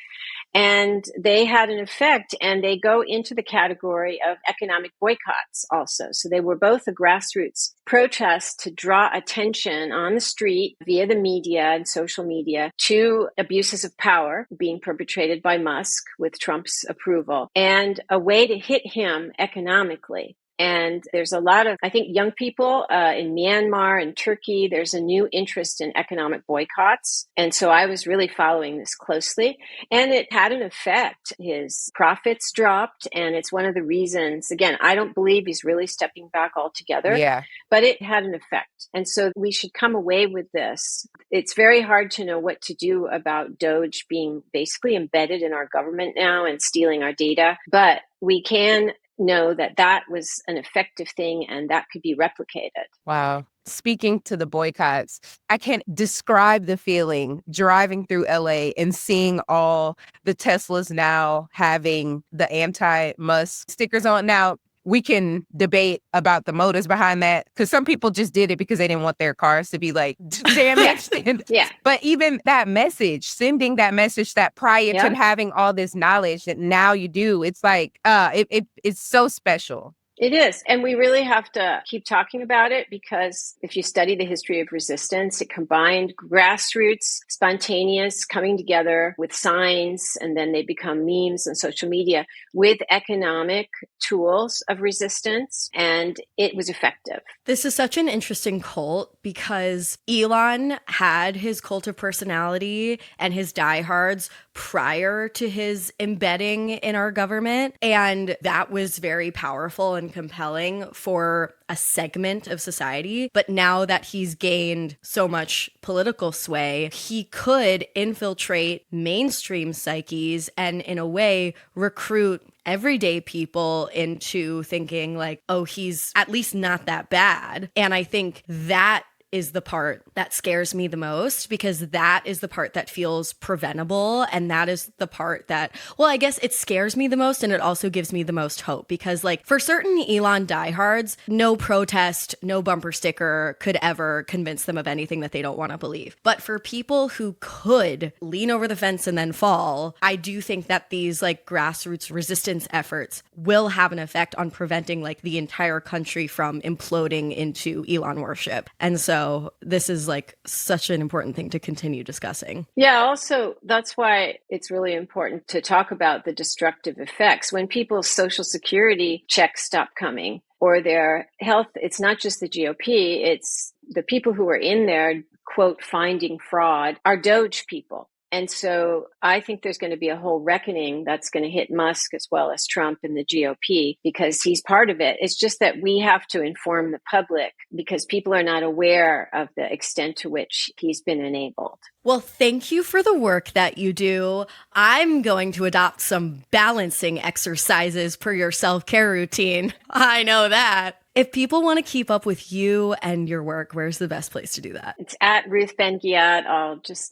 And they had an effect, and they go into the category of economic boycotts also. So they were both a grassroots protest to draw attention on the street via the media and social media to abuses of power being perpetrated by Musk with Trump's approval, and a way to hit him economically. And there's a lot of, I think, young people in Myanmar and Turkey, there's a new interest in economic boycotts. And so I was really following this closely. And it had an effect. His profits dropped. And it's one of the reasons, again, I don't believe he's really stepping back altogether. Yeah. But it had an effect. And so we should come away with this. It's very hard to know what to do about Doge being basically embedded in our government now and stealing our data. But we can know that that was an effective thing and that could be replicated. Wow. Speaking to the boycotts, I can't describe the feeling driving through LA and seeing all the Teslas now having the anti-Musk stickers on. Now, we can debate about the motives behind that, because some people just did it because they didn't want their cars to be like damaged. Yeah. But even that message, sending that message that prior to having all this knowledge that now you do, it's like, it's so special. It is. And we really have to keep talking about it, because if you study the history of resistance, it combined grassroots, spontaneous coming together with signs, and then they become memes on social media with economic tools of resistance. And it was effective. This is such an interesting cult because Elon had his cult of personality and his diehards prior to his embedding in our government. And that was very powerful and compelling for a segment of society. But now that he's gained so much political sway, he could infiltrate mainstream psyches and in a way recruit everyday people into thinking like, oh, he's at least not that bad. And I think that is the part that scares me the most, because that is the part that feels preventable. And that is the part that, well, I guess it scares me the most. And it also gives me the most hope, because like for certain Elon diehards, no protest, no bumper sticker could ever convince them of anything that they don't want to believe. But for people who could lean over the fence and then fall, I do think that these like grassroots resistance efforts will have an effect on preventing like the entire country from imploding into Elon worship. And so this is like such an important thing to continue discussing. Yeah, also, that's why it's really important to talk about the destructive effects. When people's social security checks stop coming, or their health, it's not just the GOP, it's the people who are in there, quote, finding fraud, are Doge people. And so I think there's going to be a whole reckoning that's going to hit Musk as well as Trump and the GOP, because he's part of it. It's just that we have to inform the public, because people are not aware of the extent to which he's been enabled. Well, thank you for the work that you do. I'm going to adopt some balancing exercises per your self-care routine. I know that. If people want to keep up with you and your work, where's the best place to do that? It's at Ruth Ben-Ghiat,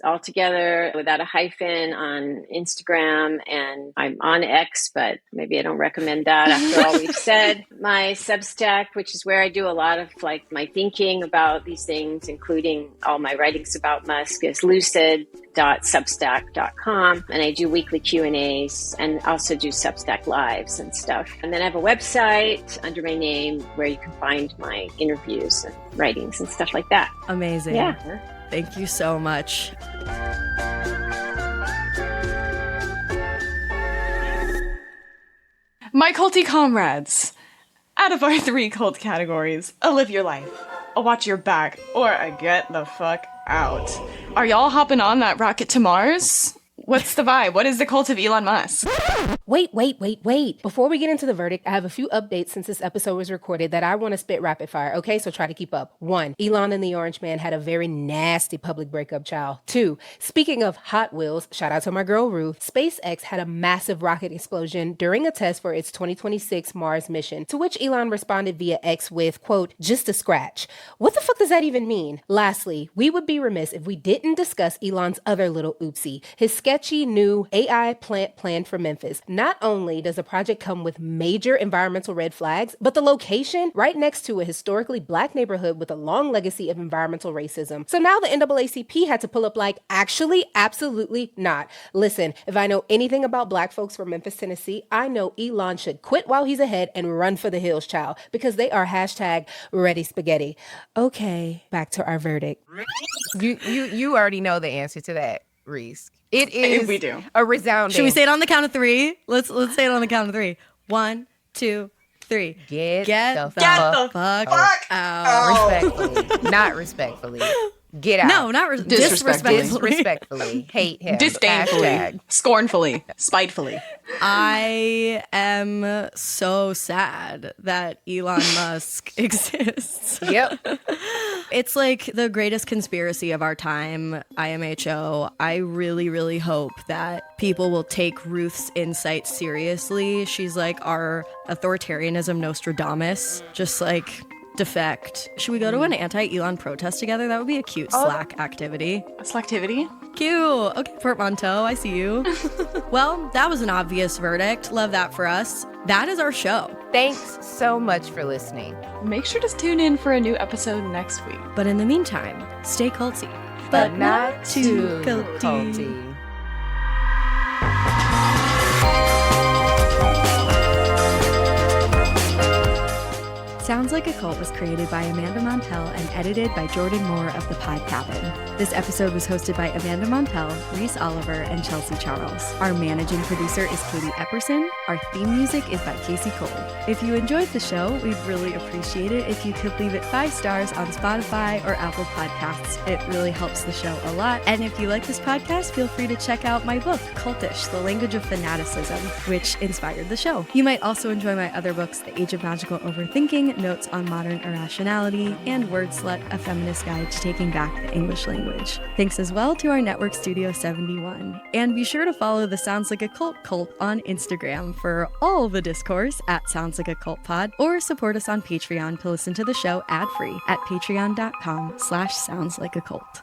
all together without a hyphen, on Instagram. And I'm on X, but maybe I don't recommend that after all we've said. My Substack, which is where I do a lot of like my thinking about these things, including all my writings about Musk, is lucid.substack.com. And I do weekly Q&As and also do Substack lives and stuff. And then I have a website under my name where you can find my interviews and writings and stuff like that. Amazing. Yeah. Thank you so much. My culty comrades, out of our 3 cult categories, a live your life, a watch your back, or a get the fuck out. Are y'all hopping on that rocket to Mars? What's the vibe? What is the cult of Elon Musk? Wait. Before we get into the verdict, I have a few updates since this episode was recorded that I want to spit rapid fire, okay? So try to keep up. 1, Elon and the Orange Man had a very nasty public breakup, child. 2, speaking of Hot Wheels, shout out to my girl Ruth, SpaceX had a massive rocket explosion during a test for its 2026 Mars mission, to which Elon responded via X with, quote, just a scratch. What the fuck does that even mean? Lastly, we would be remiss if we didn't discuss Elon's other little oopsie, his sketchy new AI plant plan for Memphis. Not only does the project come with major environmental red flags, but the location right next to a historically Black neighborhood with a long legacy of environmental racism. So now the NAACP had to pull up like, actually, absolutely not. Listen, if I know anything about Black folks from Memphis, Tennessee, I know Elon should quit while he's ahead and run for the hills, child, because they are #ready spaghetti. Okay, back to our verdict. You already know the answer to that, Reese. It is We do. a resounding. Should we say it on the count of three? Let's say it on the count of three. 1, 2, 3. Get the fuck out. respectfully. Not respectfully. Get out. No, not Disrespectfully. Disrespectfully. Hate him. Disdainfully, Hashtag. scornfully, spitefully. I am so sad that Elon Musk exists. Yep. It's like the greatest conspiracy of our time, IMHO. I really, really hope that people will take Ruth's insights seriously. She's like our authoritarianism Nostradamus, just like defect. Should we go to an anti-Elon protest together? That would be a cute Slack activity. Selectivity? Cute. Okay, portmanteau, I see you. Well, that was an obvious verdict. Love that for us. That is our show. Thanks so much for listening. Make sure to tune in for a new episode next week. But in the meantime, stay culty. But not too culty. Sounds Like a Cult was created by Amanda Montell and edited by Jordan Moore of The Pod Cabin. This episode was hosted by Amanda Montell, Reese Oliver, and Chelsea Charles. Our managing producer is Katie Epperson. Our theme music is by Casey Cole. If you enjoyed the show, we'd really appreciate it if you could leave it 5 stars on Spotify or Apple Podcasts. It really helps the show a lot. And if you like this podcast, feel free to check out my book, Cultish, The Language of Fanaticism, which inspired the show. You might also enjoy my other books, The Age of Magical Overthinking, Notes on Modern Irrationality, and Word Slut, A Feminist Guide to Taking Back the English Language. Thanks as well to our network Studio 71. And be sure to follow the Sounds Like a Cult cult on Instagram for all the discourse at Sounds Like a Cult Pod, or support us on Patreon to listen to the show ad-free at patreon.com/soundslikeacult.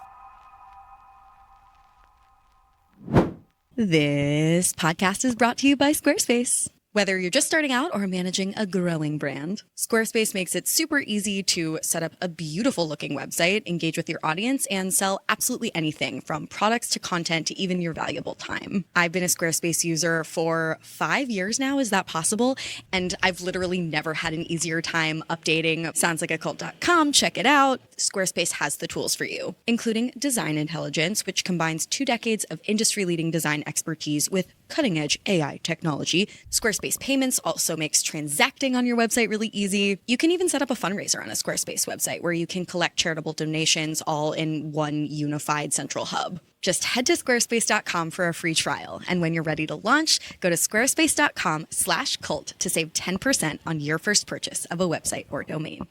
This podcast is brought to you by Squarespace. Whether you're just starting out or managing a growing brand, Squarespace makes it super easy to set up a beautiful looking website, engage with your audience, and sell absolutely anything from products to content to even your valuable time. I've been a Squarespace user for 5 years now. Is that possible? And I've literally never had an easier time updating soundslikeacult.com. Check it out. Squarespace has the tools for you, including Design Intelligence, which combines 2 decades of industry-leading design expertise with cutting-edge AI technology. Squarespace Payments also makes transacting on your website really easy. You can even set up a fundraiser on a Squarespace website where you can collect charitable donations all in one unified central hub. Just head to squarespace.com for a free trial. And when you're ready to launch, go to squarespace.com/cult to save 10% on your first purchase of a website or domain.